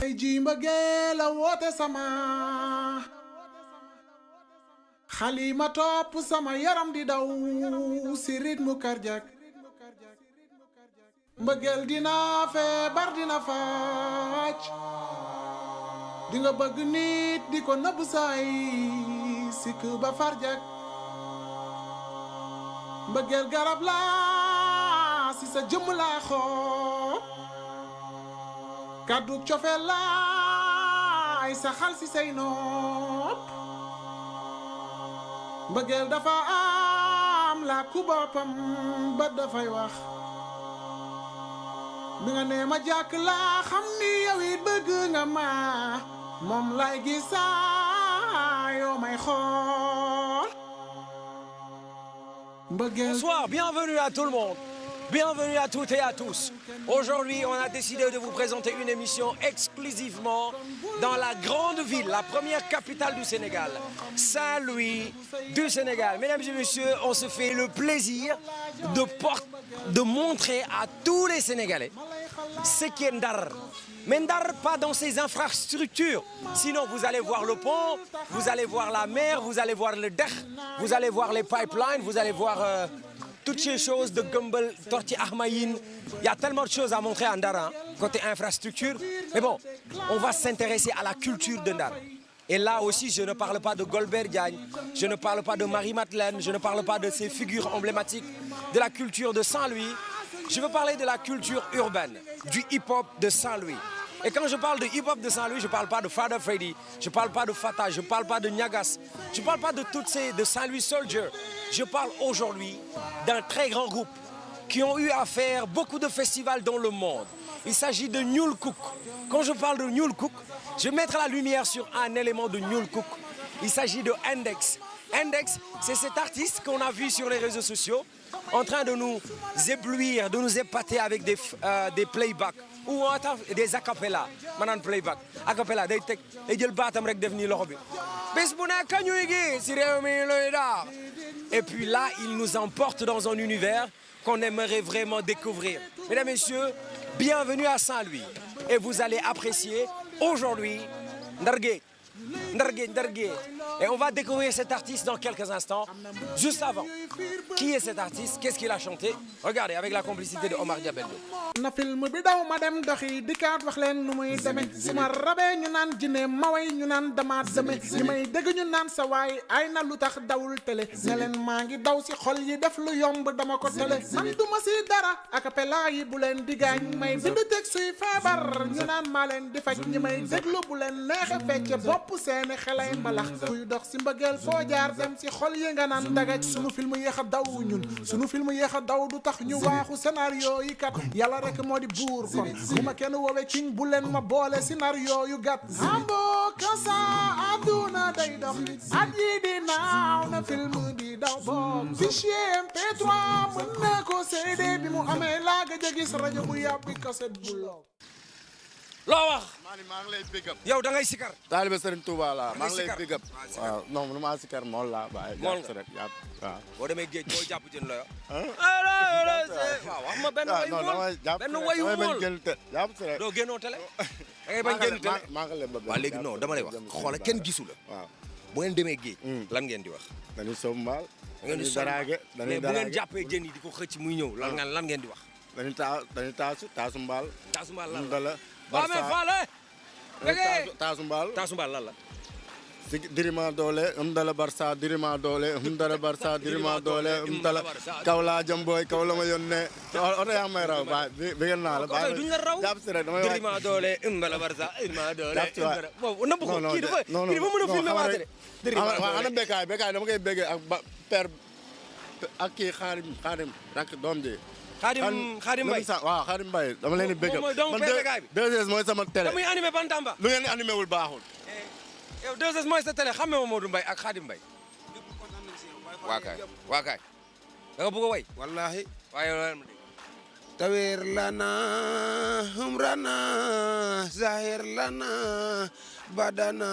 ay ji mbëggee la woote sama xalima topp sama yaram di daw si rythme cardiaque mbëggeel dina feebar dina faaj di nga bëgg nit di ko nëbb saay sikk ba farjak mbëggeel garab la si sa jëmm laa xool kàddu cofe laay sa xal si say nopp mbëggeel dafa am la ku boppam ba dafay wax bi nga nee ma jàkk laa xam ni yow it bëgg nga ma moom lay gis saa yoo may xool mbëggeel. Bonsoir, bienvenue à tout le monde. Bienvenue à toutes et à tous. Aujourd'hui, on a décidé de vous présenter une émission exclusivement dans la grande ville, la première capitale du Sénégal, Saint-Louis du Sénégal. Mesdames et messieurs, on se fait le plaisir de montrer à tous les Sénégalais ce qu'est Ndar. Mais Ndar, pas dans ses infrastructures. Sinon, vous allez voir le pont, vous allez voir la mer, vous allez voir le Dekh, vous allez voir les pipelines, vous allez voir toutes ces choses de Gumbel, Torti Ahmaïn. Il y a tellement de choses à montrer à Ndar, hein, côté infrastructure. Mais bon, on va s'intéresser à la culture de Ndar. Et là aussi, je ne parle pas de Golbert Diagne, je ne parle pas de Marie-Madeleine, je ne parle pas de ces figures emblématiques de la culture de Saint-Louis. Je veux parler de la culture urbaine, du hip-hop de Saint-Louis. Et quand je parle de hip-hop de Saint-Louis, je ne parle pas de Father Freddy, je ne parle pas de Fata, je ne parle pas de Niagas, je ne parle pas de toutes ces, de Saint-Louis Soldier. Je parle aujourd'hui d'un très grand groupe qui ont eu à faire beaucoup de festivals dans le monde. Il s'agit de Ñuul Cook. Quand je parle de Ñuul Cook, je vais mettre la lumière sur un élément de Ñuul Cook. Il s'agit de Index. Index, c'est cet artiste qu'on a vu sur les réseaux sociaux en train de nous éblouir, de nous épater avec des playbacks ou des acapella. Manan playback. Acapella, day jël baatam rek def ni loxo bi. Bés bu nekk ñuy gi ci réew mi looy daar. Et puis là, il nous emporte dans un univers qu'on aimerait vraiment découvrir. Mesdames et messieurs, bienvenue à Saint-Louis. Et vous allez apprécier aujourd'hui Ndar Géej. Ndar Géej. Et on va découvrir cet artiste dans quelques instants. Juste avant, qui est cet artiste? Qu'est-ce qu'il a chanté? Regardez, avec la complicité de Omar Diabello. na film bi daw ma dem doxi dikkaat wax leen nu muy demee su ma rabee ñu naan jinne ma way ñu naan dama deme ñi may dégg ñu naan sa waay ay na lu tax dawul télé ne leen maa ngi daw si xol yi def lu yomb dama ko télé man duma si dara acapella yi bu leen digaañ may bind teg suy feebar ñu naan maa leen di faj ñi may déglu bu leen neexe fecce bopp seeni xelay mbalax kuy dox si mbëggeel foo jaar dem si xol yi nga naan dagaj sunu film yéex a daw ñun sunu film yéex a daw du tax ñu waaxu scénario yi kat yàlla rek moo di buur kon bu ma kenn woowee king bu leen ma boole scénario yu gàtt ambo kasa aduna day dox at yi di naaw na film di daw boog fichier MP3 mën na ko CD bi mu amee laa gëj a gis rajo bu yàppi cassette bu loo loo wax. maa ngi lay big up. yow da ngay sikar. taalibe Serigne Touba la maa ngi lay big up. waaw non man maa sikar mool la bàyyi. mool nga rek yàpp waaw. boo demee géej boo jàpp jën la yo. waaw wax ma benn wayu mool benn wayu mool jàpp si rek. doo génnoo télé. da ngay bañ génn télé. maa ngi lay ba waaw léegi non dama lay wax xoola kenn gisu la. waaw bu ngeen demee géej. lan ngeen di wax. dañuy sow mbaal. dañuy daraage mais bu ngeen jàppee jën yi di ko xëcc muy ñëw lan ngeen di wax. dañuy taasu mbaal. taasu mbaal lan la waaw mais faale. taasu mbaal. taasu mbaal lan la. dirima doole dala barsa dirima doole dala barsa dirima doole dala kaw laa jëm booy kaw la ma yónnee oto yaa may raw ba bi ngeen naa la ba duñ la raw jàpp si rek damay dirima doole dala barsa dirima doole jàpp si waay boobu nëbb ko kii dafa mën a filmé waate de dirima doole ana Bécaye dama koy béggee ak ba père ak kii xaadim rak doom ji Xaadim Mbaye waaw Xaadim Mbaye dama leen di bégg mooy doomu Bécaye bi 2S mooy sama télé muy animé Bantamba lu ngeen animé wul baaxul yow 2S mooy sa télé xamee ma Modou Mbaye ak Xaadim Mbaye waa kaay da nga bëgg a way wallahi waaye loolu ma dégg tawir lana humrana zahir lana badana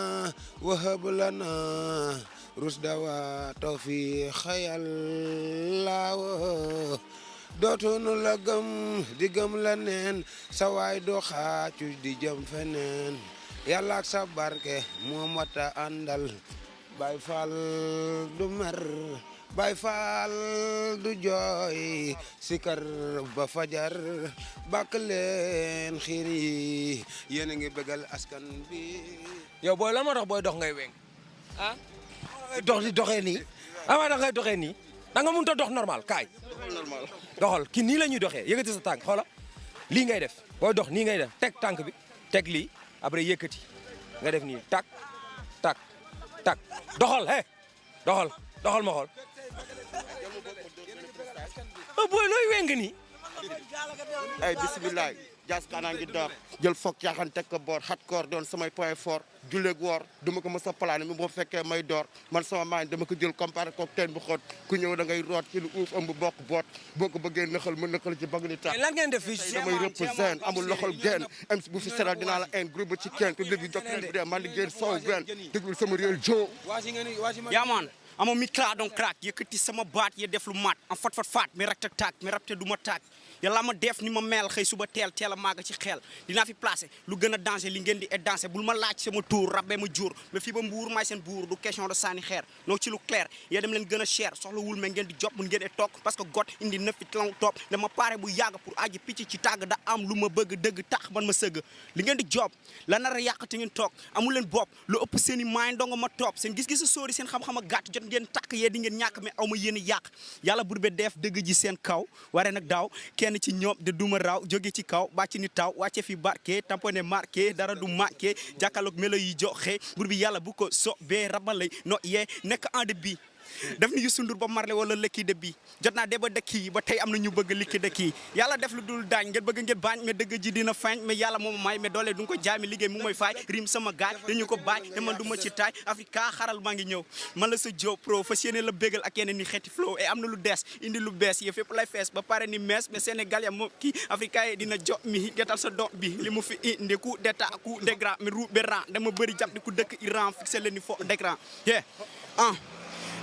wahab lana rusdawa tawfiq khayal lawo dootuñu la gëm di gëm la neen sa waay doo xaacu di jëm feneen yàlla ak sa barke moo mata àndal Baay Faal du mer Baay Faal du jooy sikar ba fajar bàkk leen xiir yi yéen a ngi bëggal askan bi. yow booy la moo tax booy dox ngay weng ah dox di doxee nii ama da ngay doxee nii da nga mënut a dox normal kaay doxal ki nii la ñuy doxee yëkkati sa tànk xoola lii ngay def booy dox nii ngay def teg tànk bi teg lii après yëkkati nga def nii tak tak tak doxal doxal ma xool booy looy weng nii ay bisimilah jaas kaanaa ngi door jël foog yaaxan teg ko boor xat koor doon samay point fort julleeg woor duma ko mës a plané mi boo fekkee may door man sama maan dama ko jël comparé ko teen bu xoot ku ñëw da ngay root ci lu uuf ëmb bokk boot boo ko bëggee nëxal ma nëxal ci bëgg ni tax lan ngeen def fii damay représente amul loxol genn MC bu fi seral dinaa la en groupe ci kenn public bi jot leen bu dee man di génn soow benn déglul sama réel joo yaamaan ama micra donc crack yëkkati sama baat ya def lu mat en fat mi rak tak mi rapte du ma taak yàlla ma def ni ma mel xëy suba teel a maaga ci xel dinaa fi placé lu gën a danger li ngeen di et danger bul ma laaj sama tour rabbe ma jur mais fii ba mbuur maay seen buur du question de sànni xeer noo ci lu clair yee dem leen gën a cher soxla wul mais ngeen di job mun ngeen e toog parce que got indi na fi lang topp dama pare bu yàgg pour aji picc ci tàgg da am lu ma bëgg dëgg tax man ma sëgg li ngeen di job la nar a yàqate ngeen toog amul leen bopp lu ëpp seen i maay ndonga ma topp seen gis-gis a sóori seen xam-xam a gàtt jot ngeen tàkk yee di ngeen ñàkk mais aw ma yéen yàq yàlla bur be def dëgg ji seen kaw waree nag daaw kenn ci ñoom de duma raw jóge ci kaw bàcc ni taw wàcce fi barke tamponné marqué dara du marqué jàkkaarloog melo yi joxe bur bi yàlla bu ko so bee rabalay no yee nekk en de bi def ni Youssou Ndour ba marle wala lekki de bi jot naa deba dëkk yi ba tey am na ñu bëgg likki dëkk yi yàlla def lu dul daañ ngeen bëgg ngeen baañ mais dëgg ji dina fañ mais yàlla mooma may mais doole du nga ko jaay mi liggéey mu may faay rim sama gaay dañu ko baay te man du ma ci taay Africa xaral maa ngi ñëw man la sa Joe Pro fas yéene la bégal ak yeneen ni xeeti flow et am na lu des indi lu bees yi fépp lay fees ba pare ni mees mais Sénégal ya moom kii Africa yi dina jo mi getal sa doom bi li mu fi indi coup d'état coup de grand mi roube ran dama bëri jàpp di ku dëkk Iran fixé le niveau d'écran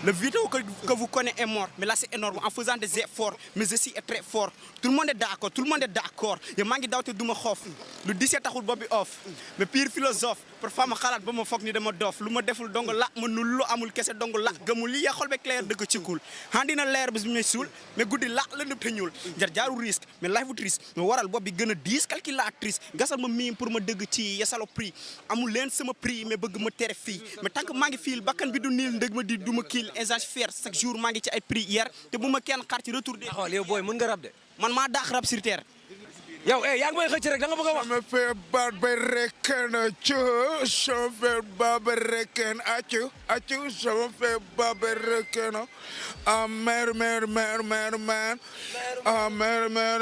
Le vidéo que vous connaissez est mort, mais là c'est énorme en faisant des efforts, mais ceci est très fort. Tout le monde est d'accord, tout le monde est d'accord. Il y a mangi dawte duma xof. Le 17 taxul bobby off. Mais pire philosophe, parfois ma xalat ba ma fokk ni dama dof. Luma deful dong la ma nul lu amul kesse dong la gëmul li ya xol be clair deug ci cool. Handina leer bis ñuy sul, mais goudi la la nepp te ñul. Jar jaaru risque, mais life triste, mais waral bobby gëna 10 calculatrice. Gassal ma mim pour ma deug ci yesalo prix. Amul len sama prix mais bëgg ma téré fi. Mais tant que mangi fil bakkan bi du nil ndeug ma di duma kill insage faire chaque jour maa ngi ci ay prière te bu ma kenn xaar ci retour de xool yow booy mën nga rab de man maa daax rab sur terre yow yaa ngi may xëcc rek da nga bëgg a wax me fait barbereken acu sama fait barbereken acu sama fait barbereken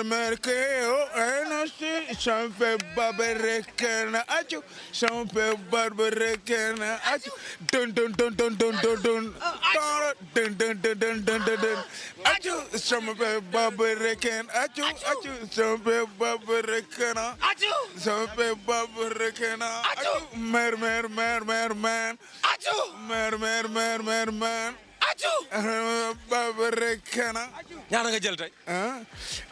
mer keo enasi sama fait barbereken acu sama fait barbereken acu don acu sama fait barbereken acu sama fait barbereken sama fait barbereken acu mer man acu mer barbereken ñaata nga jël tey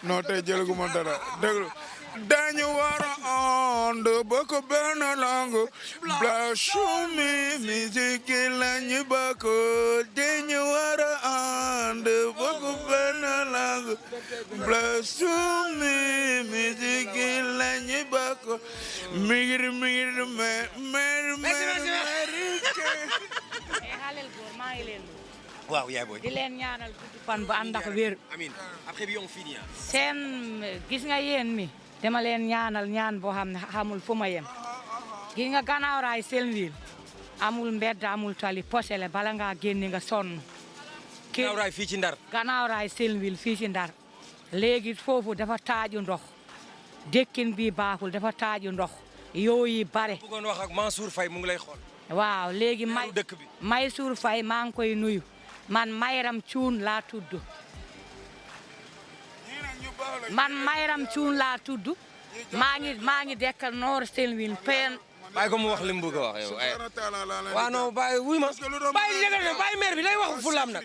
non tey jëlaguma dara déglu dañu war a ànd bokk benn langue blasphème musique lañu bokk dañu war a ànd bokk benn langue blasphème musique lañu bokk migir xalel góor maa ngi leen waaw yaay booy di leen ñaanal guddi fan bu ànd ak wér amiin après bi on finit seen gis nga yéen mi dama leen ñaanal ñaan boo xam ne xamul fu ma yem gis nga gannaaw raay Saint-Louis amul mbedd amul tali posele bala ngaa génne nga sonn gannaaw raay fii ci Ndar gannaaw raay Saint-Louis fii ci Ndar léegi foofu dafa taaju ndox dëkkin bi baaxul dafa taaju ndox yooyu bare bëggoon wax ak Mansour Faye mu ngi lay xool waaw léegi dëkk bi Mansour Faye maa ngi koy nuyu man Mayram Cuun laa tudd maa ngi dekkal Nord Saint-Louis pen bàyyi ko mu wax li mu bëgg a wax yow waaw non bàyyi wuy ma bàyyi yëgal ne bàyyi maire bi day wax fulaam nag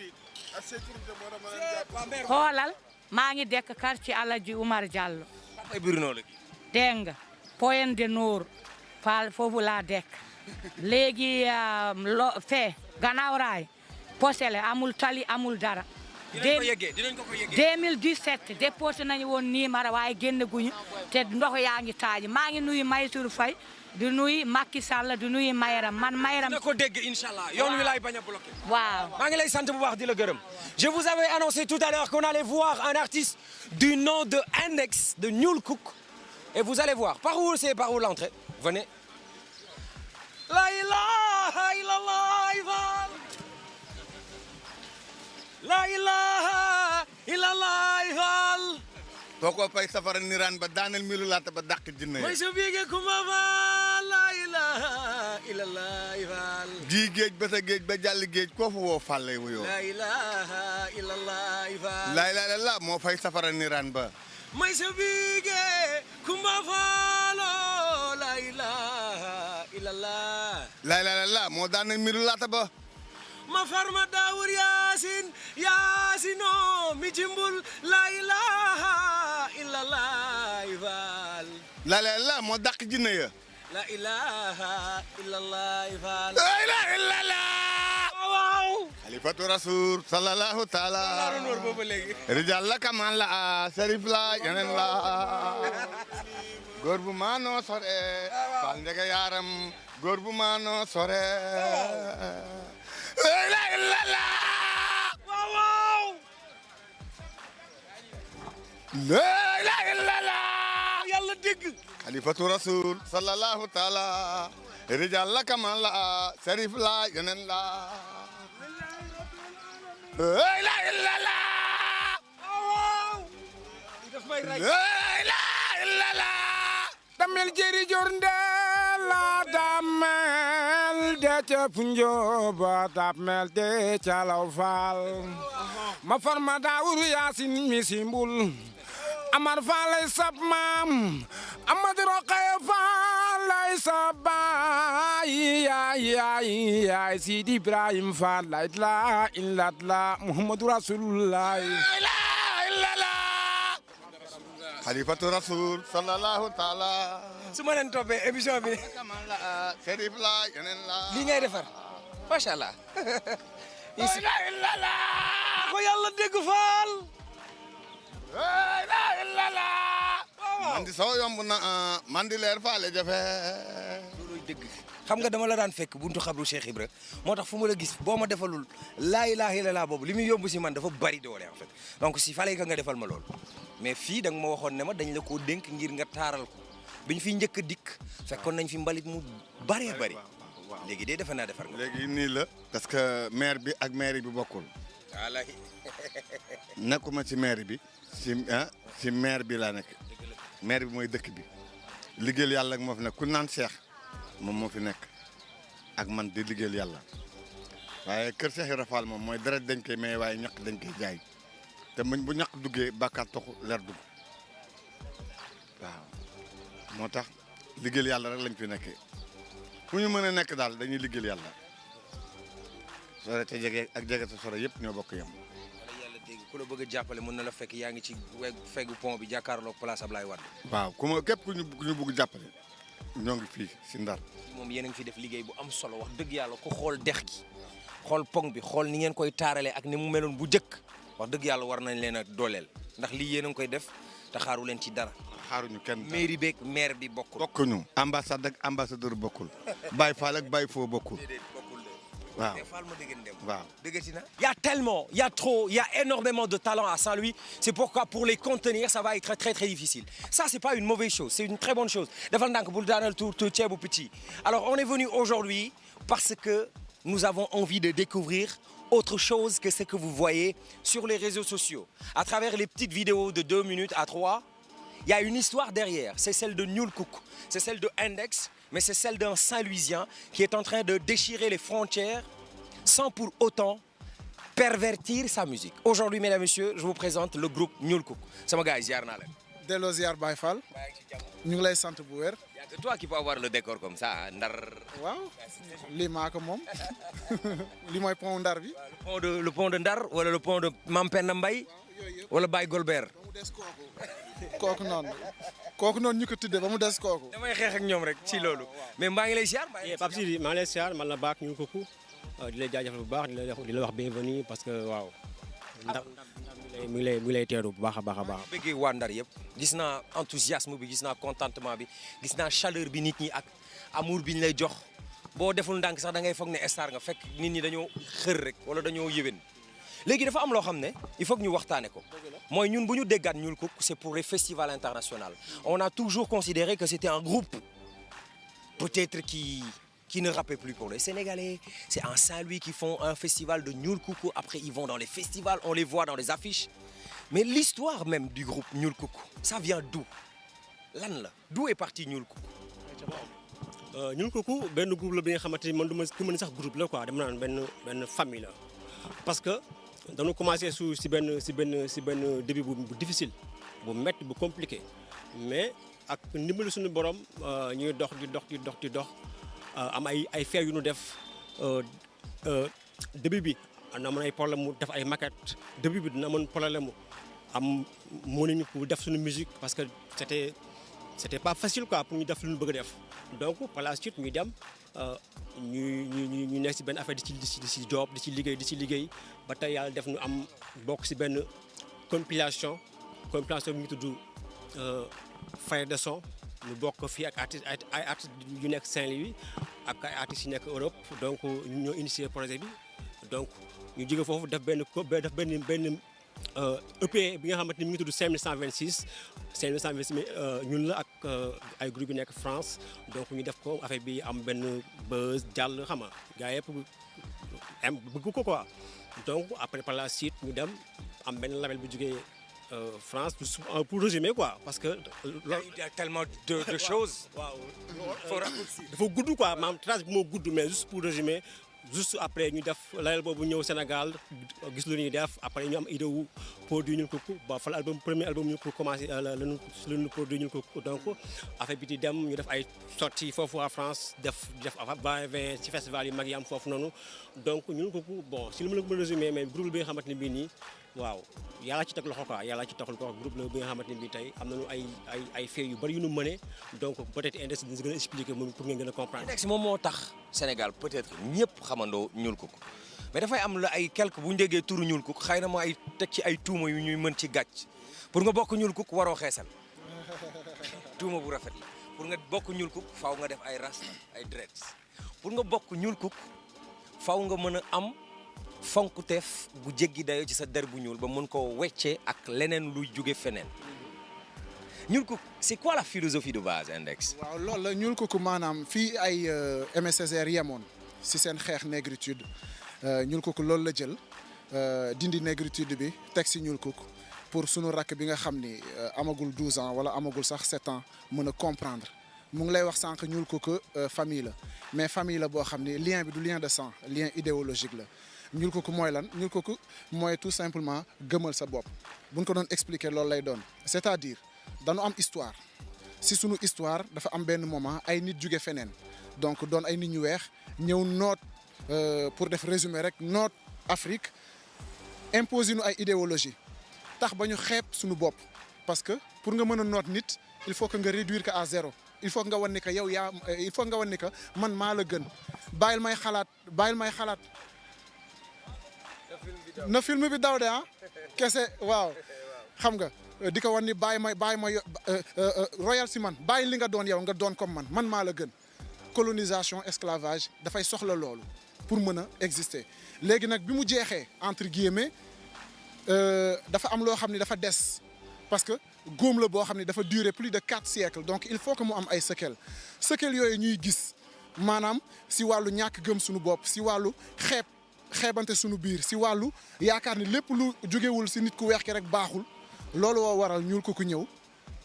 xoolal maa ngi dekk quartier Alaji Oumar Diallo ay Bruno la dégg nga Pointe de Noor Fall foofu laa dekk léegi fee gannaaw raay posele amul tali amul dara dinañ ko yeggee 2017 déposé nañu woon numéro waaye génn guñu te ndox yaa ngi taaji maa ngi nuyu Maysour Faye di nuyu Macky Sall di nuyu Mayram man Mayram na ko dégg inchallah yoon wi laay bañ a bloqué waaw maa ngi lay sant bu baax di la gërëm je vous avais annoncé tout à l'heure qu'on allait voir un artiste du nom de Index de Ñuul Kuk et vous allez voir par où l'entrée venez la ilaha illallah la ilaha illallah kooko pay safara niraan ba daaneel milu laata ba dàq jinne mooy sa biige kuma fa la ilaha illallah ji géej ba sa géej ba jàll géej koo fu woo fàlle wuyoo la ilaha illallah la ilaha illallah moo fay safara niraan ba mooy sa biige kuma fa la ilaha illallah la ilaha illallah moo daaneel milu laata ba ma farma daawur yaasino mi cimbul la ilaha illallah la ilaha illallah moo dàq jinne ya la ilaha illallah la ilaha illallah waaw xalifatu rasul sallallahu taala rijal la kamal la sarif la yeneen la góor bu maanoo sore fal ndege yaaram góor bu maanoo sore la ilaha illallah waaw la ilaha illallah yàlla dégg xalifatu rasul sallallahu taala rijal la kamal la sarif la yeneen la la ilaha illallah waaw daf may ray la ilaha illallah damel jeri jornde la damel de ca punjoba damel de ca law faal ma farma daawur yaasin mi simbul amar faalay sab maam amad roqaya faalay sab baay yaay sidi ibrahim faalay la illallah muhammadu rasulullah xalifatu rasul sallallahu taala su ma leen toppee émission bi serif la yeneen la lii ngay defar macha allah la ilaha illallah ko yàlla dégg faal la ilaha illallah man di soo yomb na man di leer faale jafe looluy dëgg xam nga dama la daan fekk buntu xabru Cheikh Ibra moo tax fu ma la gis boo ma defalul laa ilaaha illallaah boobu li muy yomb si man dafa bari doole en fait donc si fallait que nga defal ma loolu mais fii da nga ma waxoon ne ma dañ la koo dénk ngir nga taaral ko bi ñu fiy njëkk a dikk fekkoon nañ fi mbalit mu bëree bëri léegi dee defe naa defar nga léegi nii la parce que maire bi ak maire bi bokkul wallaahi nekkuma ci maire bi si maire bi laa nekk maire bi mooy dëkk bi liggéeyal yàlla ak moo fi nekk ku naan Cheikh moom moo fi nekk ak man di liggéeyal yàlla waaye kër Cheikh Ibra Fall moom mooy deret dañ koy may waaye ñaq dañ koy jaay te muñ bu ñaq duggee bàkkaar toxu leer dugg waaw moo tax liggéeyal yàlla rek lañ fi nekkee fu ñu mën a nekk daal dañuy liggéeyal yàlla sore te jege ak jege te sore yëpp ñoo bokk yem. wala yàlla dégg ku la bëgg a jàppale mën na la fekk yaa ngi ci feggu pont bi jàkkaarloog place Ablaye Wade. waaw ku ma képp ku ñu bëgg jàppale ñoo ngi fii si Ndar. moom yéen a ngi fi def liggéey bu am solo wax dëgg yàlla ku xool dex gi xool pont bi xool ni ngeen koy taaralee ak ni mu meloon bu njëkk wax dëgg yàlla war nañ leen a dooleel ndax lii yéen a ngi koy def te xaaru leen ci dara. xaaruñu kenn dara mairie beeg maire bi bokkul. bokkuñu ambassade ak ambassadeur bokkul Baye Fall ak Baye Fo bokkul waaw waaw. Il y a tellement, il y a trop, il y a énormément de talent à Saint-Louis. C'est pourquoi pour les contenir, ça va être très très difficile. Ça, c'est pas une mauvaise chose, c'est une très bonne chose. Alors, on est venu aujourd'hui parce que nous avons envie de découvrir autre chose que ce que vous voyez sur les réseaux sociaux. À travers les petites vidéos de 2 minutes à 3, il y a une histoire derrière. C'est celle de Ñuul Kuk, c'est celle de Index, mais c'est celle d'un Saint-Louisien qui est en train de déchirer les frontières sans pour autant pervertir sa musique. Aujourd'hui, mesdames et messieurs, je vous présente le groupe Ñuul Kuk. Sama gars yi ziar naa leen. delloo ziar Baye Fall ñu ngi lay sant bu wér. Y a que toi qui peux avoir le décor comme ça, Ndar. waaw lii maa ko moom lii mooy pont Ndar bi. Le pont de Ndar wala le pont de Mampenda Mbaye. wala Baye Golbert. ba mu des kooku noonu ñu ko tuddee ba mu des kooku. damay xeex ak ñoom rek ci loolu mais maa ngi lay ziar. Pape Sidi maa ngi lay ziar man la Baak ñu kooku di lay jaajëfal bu baax di la wax bienvenue parce que waaw ndax mi ngi lay teeru bu baax a baax a baax. bëggee waa Ndar yëpp gis naa enthousiasme bi gis naa contentement bi gis naa chaleur bi nit ñi ak amour bi ñu lay jox boo deful ndànk sax da ngay foog ne star nga fekk nit ñi dañoo xër rek wala dañoo yéwén léegi dafa am loo xam ne il faut que ñu waxtaane ko mooy ñun bu ñu déggaat Ñuul Kuk c'est pour les festivals internationaux on a toujours considéré que c'était un groupe peut-être qui ne rappait plus pour les Sénégalais. C'est en Saint-Louis qui font un festival de Ñuul Kuk. Après, ils vont dans les festivals, on les voit dans les affiches. Mais l'histoire même du groupe Ñuul Kuk, ça vient d'où? Lan la d'où est parti Ñuul Kuk? Ñuul Kuk benn groupe la bi nga xamante ni man du ma sax groupe la quoi dama naan benn famille la parce que dañu commencé si benn début bu difficile bu métti bu compliqué mais ak ndimbalu suñu borom ñuy dox di dox. am ay faits yu ñu def début bi na amoon ay problème mu def ay maquette début bi dina amoon problème mu am mënuñu pour def suñu musique parce que c'était pas facile quoi pour ñu def lu ñu bëgg a def donc par la suite ñu dem ñu nekk si benn affaire di ci job di ci liggéey ba tey yàlla def ñu am bokk si benn compilation bi ñu tudd Fayda de son ñu bokk fii ak ay artistes yu nekk Saint-Louis ak ay artistes yu nekk Europe donc ñoo initié projet bi donc ñu jóge foofu def benn EP bi nga xamante ni mi ngi tudd 5126 ñun la ak ay groupe yu nekk France donc ñu def ko affaire bi am benn buzz jàll xam nga gars yëpp bëgg ko quoi donc après par la suite ñu dem am benn label bu jógee France pour résumer quoi parce que. il y a tellement de choses. waaw dafa gudd quoi maanaam trace bi moo gudd mais juste pour résumer juste après ñu def label boobu ñëw Sénégal gis lu ñuy def après ñu am idée wu produit Ñuul Kuk ba fa premier album ñu pour commencer lañu produit Ñuul Kuk donc affaire bi di dem ñu def ay sorties foofu à France def va-et-vient ci festival yi mag yi am foofu noonu donc Ñuul Kuk bon si lu ma la ko mën a résumer mais groupe bi nga xamante ne bii nii waaw yàlla ci teg loxo quoi yàlla ci taxul ko groupe la bi nga xamante ne bii tey am nañu ay faits yu bari yu ñu mëne donc peut-être index dina gën a expliquer moom pour ngeen gën a comprendre. index moom moo tax Sénégal peut-être ñëpp xamandoo Ñuul Kuk mais dafay am la ay quelque bu ñu déggee turu Ñuul Kuk xëy na moo ay teg ci ay tuuma yu ñuy mën ci gàcc pour nga bokk Ñuul Kuk waroo xeesal tuuma bu rafet la pour nga bokk Ñuul Kuk faaw nga def ay rasta ay dreads pour nga bokk Ñuul Kuk faaw nga mën a am fonkuteef bu jéggi dayoo ci sa der bu ñuul ba mën koo weccee ak leneen luy jóge feneen Ñuul Kuk c'est quoi la philosophie de base index. waaw loolu la Ñuul Kuk maanaam fii ay MSSR yemoon si seen xeex négritude Ñuul Kuk loolu la jël dindi négritude bi teg si Ñuul Kuk pour sunu rakk bi nga xam ni amagul 12 ans wala amagul sax 7 ans mën a comprendre mu ngi lay wax sànq Ñuul Kuk famille la mais famille la boo xam ni lien bi du lien de sang lien idéologique la. Ñuul Kuk mooy lan Ñuul Kuk mooy tout simplement gëmal sa bopp buñ ko doon expliquer loolu lay doon c'est-à-dire dañu am histoire si sunu histoire dafa am benn moment ay nit jóge feneen donc doon ay nit ñu weex ñëw noot pour def résumé rek noot Afrique imposer nu ay idéologie tax ba ñu xeeb suñu bopp parce que pour nga mën a noot nit il faut que nga réduire ko à zéro il faut que nga wan ni que yow il faut que nga wan ni que man maa la gën bàyyil may xalaat na film bi daw de ah kese waaw xam nga di ko wan ni bàyyi ma royal si man bàyyi li nga doon yow nga doon comme man maa la gën colonisation esclavage dafay soxla loolu pour mën a exister léegi nag bi mu jeexee entre guillemets dafa am loo xam ni dafa des parce que góom la boo xam ni dafa durer plus de 4 siècles donc il faut que mu am ay séquelles yooyu ñuy gis maanaam si wàllu ñàkk gëm suñu bopp si wàllu xeebante suñu biir si wàllu yaakaar ni lépp lu jógewul si nit ku weex ki rek baaxul loolu woo waral Ñuul Kuk ñëw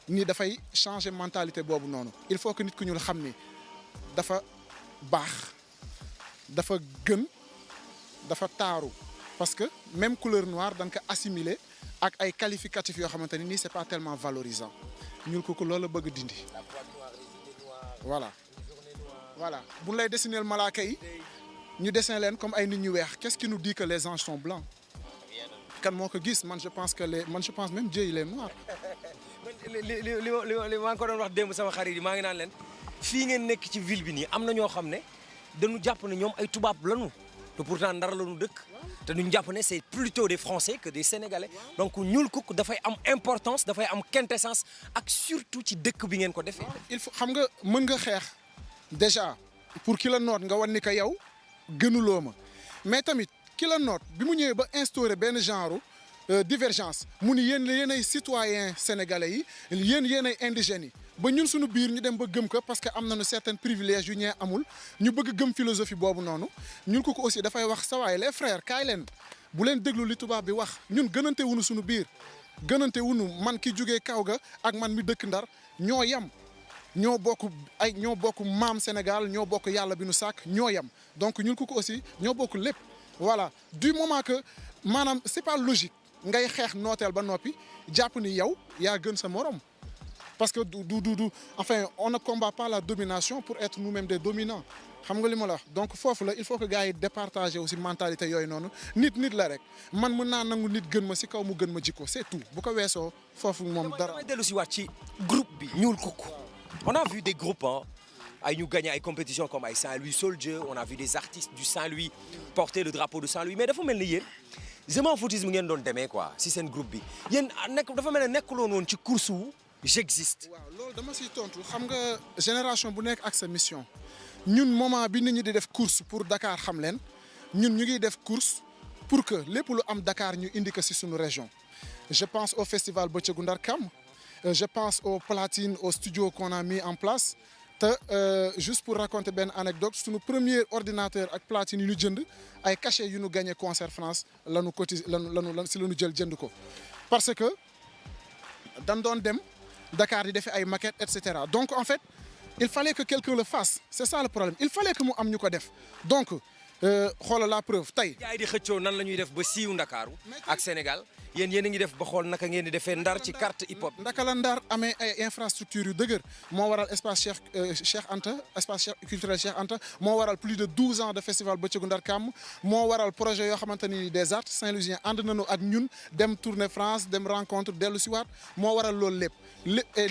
ni dafay changer mentalité boobu noonu il faut que nit ku ñuul xam ni dafa baax dafa gën dafa taaru parce que même couleur noire dañ ko assimiler ak ay qualificatifs yoo xamante ni nii c'est pas tellement valorisant Ñuul Kuk loolu la bëgg dindi voilà bu lay dessiner malaaka yi ñu dessiner leen comme ay nit ñu weex qu'est-ce qui nous dit que les anges sont blancs kan moo ko gis man je pense même Dieu il est noir. li maa ngi ko doon wax démb sama xarit yi maa ngi naan leen fii ngeen nekk ci ville bi nii am na ñoo xam ne dañu jàpp ne ñoom ay tubaab lañu te pourtant Ndar lañu dëkk te ñu jàpp ne c'est plutôt des Français que des Sénégalais donc ñuul kukk dafay am importance dafay am quintessence ak surtout ci dëkk bi ngeen ko defee. il faut xam nga mën nga xeex déjà pour ki la noot nga wan ni que yow gënuloo ma mais tamit ki la noot bi mu ñëwee ba instaurer benn genre divergence mu ni yéen ay citoyens sénégalais yi yéen ay indigènes yi ba ñun suñu biir ñu dem ba gëm ko parce que am nañu certains privilèges yu ñee amul ñu bëgg gëm philosophie boobu noonu ñun ko aussi dafay wax sa waay les frères kaay leen bu leen déglu li tubaab bi wax ñun gënante wuñu suñu biir gënante wuñu man ki jógee kaw ga ak man mi dëkk Ndar ñoo yem ñoo bokk maam Sénégal ñoo bokk yàlla bi nu sàkk ñoo yem donc ñun ko aussi ñoo bokk lépp voilà du moment que maanaam c'est pas logique ngay xeex nooteel ba noppi jàpp ni yow yaa gën sa morom parce que enfin on ne combat pas la domination pour être nous-mêmes des dominants xam nga li ma la wax donc foofu la il faut que gars yi départager aussi mentalité yooyu noonu nit la rek man mën naa nangu nit gën ma si kaw mu gën ma jikko c'est tout bu ko weesoo foofu moom dara. damay dellu si waat ci groupe bi ñuul kukk on a vu des groupes ay ñu gagné ay compétitions comme ay Saint-Louis Soldier on a vu des artistes du Saint-Louis porter le drapeau de Saint-Louis mais dafa mel ni yéen je m'en foutisme ngeen doon demee quoi si seen groupe bi yéen dafa mel ne nekkuloon woon ci course wu j'existe. waaw loolu dama siy tontu xam nga génération bu nekk ak sa mission ñun moment bi nit ñi di def course pour Dakar xam leen ñun ñu ngi def course pour que lépp lu am Dakar ñu indi ko si suñu région je pense au festival Bëccëgu Ndar Kam je pense aux platines au studio qu'on a mis en place te juste pour raconter benn anecdote suñu premier ordinateur ak platine yu ñu jënd ay cachets yu ñu gagné concert France lanu cotisé lanu si la ñu jënd ko parce que dañ doon dem Dakar di defee ay maquettes et cetera donc en fait il fallait que quelqu'un le fasse c'est ça le problème il fallait que mu am ñu ko def donc xoolal la preuve tey. gars yi di xëccoo nan la ñuy def ba siiw Ndakaaru ak Sénégal yéen a ngi def ba xool naka ngeen di defee Ndar ci carte hip hop. ndaka la Ndar amee ay infrastructures yu dëgër moo waral espace Cheikh Anta espace culturel Cheikh Anta moo waral plus de 12 ans de festival Bëccëgu Ndar Kam moo waral projet yoo xamante ni des artistes saint-louisiens ànd nañu ak ñun dem tournée France dem rencontre dellu si waat moo waral loolu lépp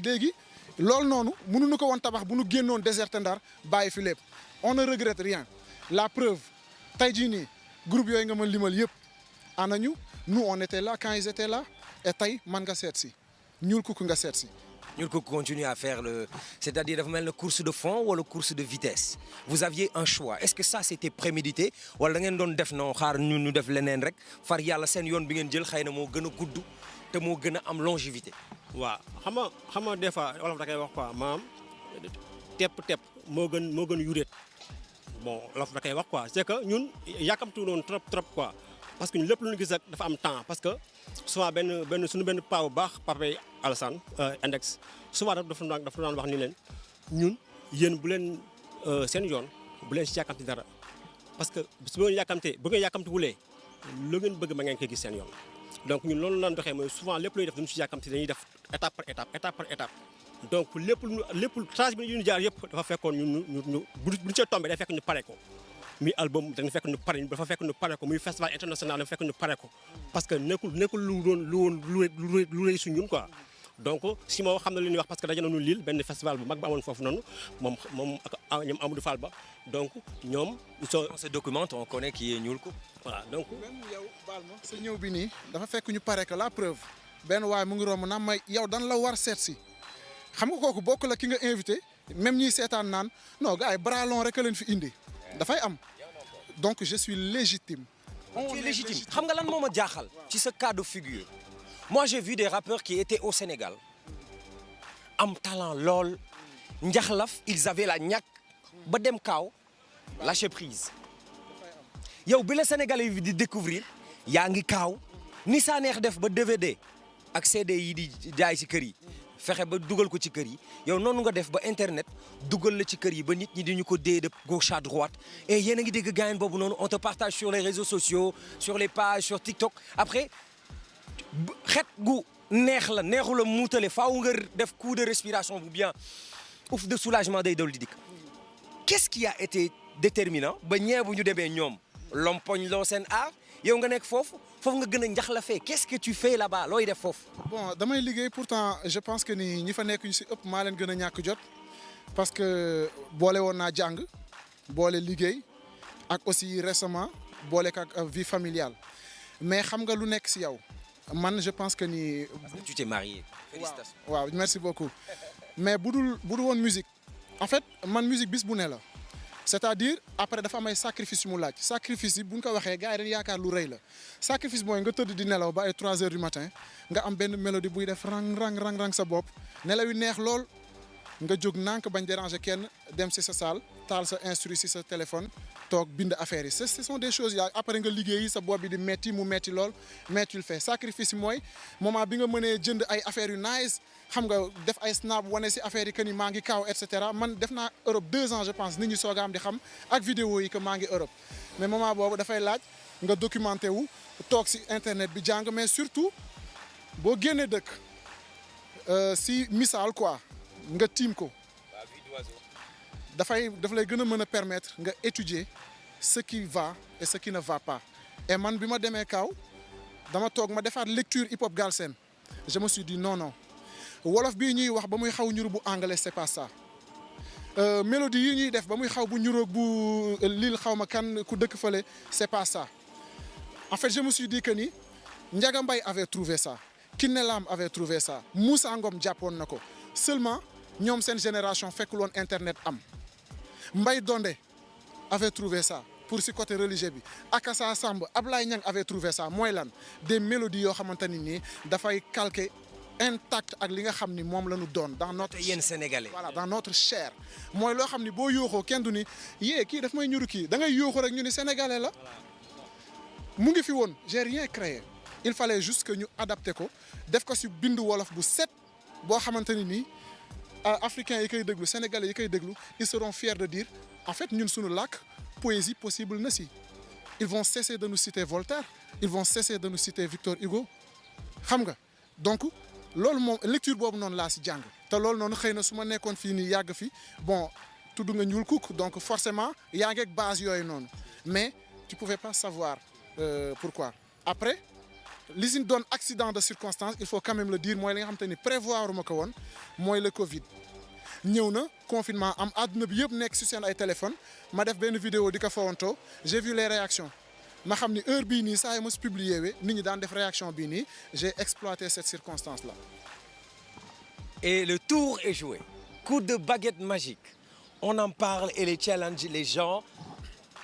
léegi loolu noonu mënuñu ko woon tabax bu nu génnoon déserté Ndar bàyyi fi lépp on ne regrette rien la preuve tey jii nii groupe yooyu nga mën limal yëpp ana ñu nous on était là quand ils étaient là et tey man nga seet si ñuul kukk nga seet si. ñuul kukk continue à faire c'est-à-dire dafa mel ne course de fond wala course de vitesse vous aviez un choix est-ce que ça c'était prémédité wala da ngeen doon def non xaar ñu def leneen rek far yàlla seen yoon bi ngeen jël xëy na moo gën a gudd te moo gën a am longévité. waaw xam nga des fois wolof da koy wax quoi maam tepp moo gën yuréet bon wolof da koy wax quoi c'est que ñun yàkkamtu noonu trop quoi parce que ñun lépp lu ñu gis rek dafa am temps parce que souvent suñu benn paa bu baax Papa Alassane index souvent dafa daan wax ni leen ñun yéen bu leen seen yoon bu leen si yàkkamti dara parce que su ngeen yàkkamti wulee lu ngeen bëgg ma ngeen koy gis seen yoon donc ñun loolu lan doxee mooy souvent lépp luy def duñu si yàkkamti dañuy def étape par étape donc lépp tranche bi ñu jaar yëpp dafa fekkoon ñu buñu see tombé day fekk ñu pare ko muy album dañu fekk ñu pare ko muy festival international dafa fekk ñu pare ko parce que nekkul lu rëy su ñun quoi donc si moo xam na li ñuy wax parce que daje nañu Lille benn festival bu mag ba amoon foofu noonu moom ak ñoom Amadou Fall ba donc ñoom on se documente on connaît qui est ñuul ko voilà donc même yow baal ma sa ñëw bi nii dafa fekk ñu pare que la preuve benn waaye mu ngi romb naan may yow dan la war seet si xam nga kooku bokk la ki nga invité même ñiy seetaan naan non gars yi bras long rek a leen fi indi dafay am donc je suis légitime. tu es légitime xam nga lan moo ma jaaxal ci sa cas de figure moi j'ai vu des rappeurs qui étaient au Sénégal am talent lool njaxlaf ils avaient la ñàkk ba dem kaaw lâcher prise yow bi la Sénégalais yi di découvrir yaa ngi kaaw ni saa neex def ba DVD ak CD yi di jaay ci kër yi fexe ba dugal ko ci kër yi yow noonu nga def ba internet dugal la ci kër yi ba nit ñi di ñu ko dee de gauche à droite et yéen a ngi dégg gaayen boobu noonu on te partage sur les réseaux sociaux sur les pages sur TikTok après xet gu neex la neexu la muutale faaw nga def coup de respiration bu bien ouf de soulagement day dawul di dikk qu'est-ce qui a été déterminant ba ñee bu ñu demee ñoom lompoñ loo seen aar yow nga nekk foofu foofu nga gën a njaxlafee qu'est-ce que tu fais là-bas looy def foofu. bon damay liggéey pourtant je pense que ni ñi fa nekk ñu si ëpp maa leen gën a ñàkk jot parce que boole woon naa jàng boole liggéey ak aussi récemment boole ak vie familiale mais xam nga lu nekk si yow man je pense que ni. parce que tu t'es marié. félicitations. waaw merci beaucoup mais bu dul woon musique en fait man musique bis bu ne la. c'est-à-dire après dafa am ay sacrifice yu mu laaj sacrifice yi bu ñu ko waxee gars yi dañu yaakaar lu rëy la sacrifice mooy nga tëdd di nelaw ba ay 3 heures du matin nga am benn mélodie buy def rang sa bopp nelaw yu neex lool nga jóg nànk bañ déranger kenn dem si sa salle taal sa instru si sa téléphone toog bind affaire yi ce sont des choses yaa après nga liggéeyi sa bopp bi di metti mu metti lool mais tu le fais sacrifice yi mooy moment bi nga mënee jënd ay affaires yu nice xam nga def ay snap wane si affaire yi que ni maa ngi kaaw et cetera man def naa Europe 2 ans je pense nit ñi soog a am di xam ak vidéo yi que maa ngi Europe mais moment boobu dafay laaj nga documenté wu toog si internet bi jàng mais surtout boo génnee dëkk si misaal quoi nga tiim ko daf lay gën a mën a permettre nga étudier ce qui va et ce qui ne va pas et man bi ma demee kaaw dama toog ma defaat lecture hip hop Galsen je me suis dit non wolof bii ñuy wax ba muy xaw ñuru bu anglais c'est pas ça mélodie yi ñuy def ba muy xaw bu ñuroog bu lil xaw ma kan ku dëkk fële c'est pas ça en fait je me suis dit que ni Ndiaga Mbaye avait trouvé ça Kiné Lam avait trouvé ça Moussa Ngom jàppoon na ko seulement ñoom seen génération fekkul woon internet am Mbaye Donde avait trouvé ça pour si côté religieux bi Akassa Samb Ablaye Niang avait trouvé ça mooy lan des mélodies yoo xamante ni nii dafay calquer intact ak li nga xam ni moom la ñu doon dans notre yéen sénégalais voilà dans notre chair mooy loo xam ni boo yooxoo kenn du ni yee kii daf may ñuru kii da ngay yooxoo rek ñu ni sénégalais la mu ngi fi woon j'ai rien créé il fallait juste que ñu adapté ko def ko si bindu wolof bu set boo xamante ni nii africains yi koy déglu sénégalais yi koy déglu ils seront fiers de dire en fait ñun suñu làkk poésie possible na si ils vont cesser de nous citer Voltaire ils vont cesser de nous citer Victor Hugo xam nga donc loolu moom lecture boobu noonu laa si jàng te loolu noonu xëy na su ma nekkoon fii nii yàgg fi bon tudd nga ñuul kukk donc forcément yaa ngi ak base yooyu noonu mais tu pouvais pas savoir pourquoi après li si doon accident de circonstance il faut quand même le dire mooy li nga xamante ni prévoir ma ko woon mooy le Covid ñëw na confinement am àdduna bi yëpp nekk si seen ay téléphone ma def benn vidéo di ko fawantoo j'ai vu les réactions ma xam ni heure bii nii saa yi ma si publié we nit ñi daan def réaction bii nii j'ai exploité cette circonstance là. Et le tour est joué. Coup de baguette magique. On en parle et les challenges, les gens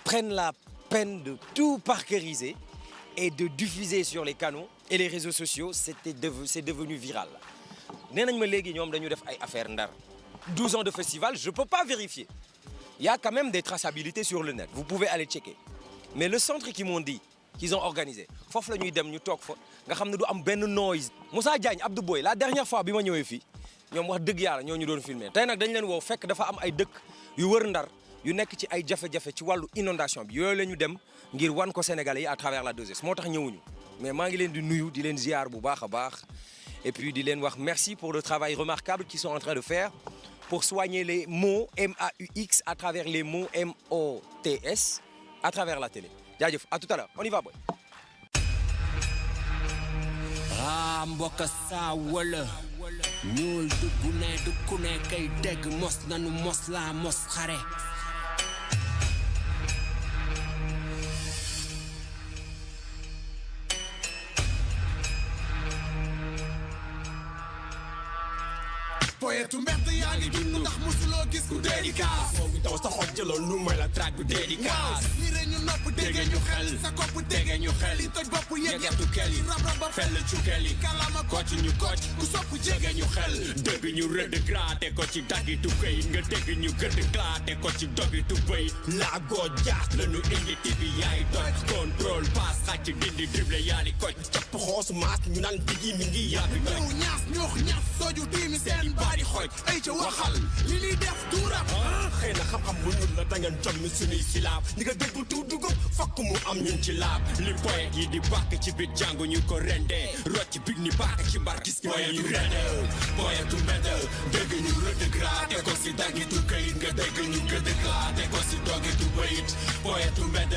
prennent la peine de tout parkeriser et de diffuser sur les canaux et les réseaux sociaux. C'est devenu viral. Nee nañ ma léegi ñoom dañu def ay affaire ndar 12 ans de festival, je peux pas vérifier. Il y a quand même des traçabilités sur le net. Vous pouvez aller checker. Mais le centre qui m'ont dit qu'ils ont organisé foofu la ñuy dem ñu toog fa nga xam ne du am benn noise. Moussa Diagne Abdou Boy la dernière fois bi ma ñëwee fii ñoom wax dëgg yàlla ñoo ñu doon filmer tey nag dañ leen woo fekk dafa am ay dëkk yu wër ndar yu nekk ci ay jafe-jafe ci wàllu inondation bi yooyu la ñu dem ngir wan ko Sénégalais yi à travers la 2S moo tax ñëwuñu mais maa ngi leen di nuyu di leen ziar bu baax a baax et puis di leen wax merci pour le travail remarquable qu'ils sont en train de faire pour soigner les mots MAUX à travers les mots MOTS à travers la télé jaajëf à tout à l'heure on y va boy. ah mbokk saa wala ñuul dugg ne du ku ne kay dégg mos nanu mos laa mos xare poète mbedd yaa ngi dund ndax musuloo gis ku dédicace foo ngi taw sa xol jëloon nu may la track bu dédicace ni re ñu nopp dégge ñu xel sa kopp dégge ñu xel yi toj bopp yëgetu kel yi rab rab fell cukkel yi kalama kocc ñu kocc ku sopp jege ñu xel dëgg ñu rëdd graate ko ci daggitu këy nga dégg ñu gëdd klaate ko ci dogitu bëy laagoo jaas la ñu indi tibi yaay toj contrôle passe xàcc dindi dribble yaali kocc capp xoos maas ñu naan bigi mi ngi yàbbi toj ñëw ñaas ñoox ñaf soju tiimi seen baari xoj ay ca waxal li liy def du rab xëy na xam-xam bu ñun la da ngeen jommi suñuy silaab ñi nga dégg tuut dugub fokk mu am ñun ci laab li poète yi di bàkk ci biir jàngu ñu ko rendee rocc big ni bàkk ci mbar gis poète yu rende poète u mbedd dégg ñu rëdd graate ko si daggitu këyit nga dégg ñu gëdd klaate ko si dogitu bëyit poète u mbedd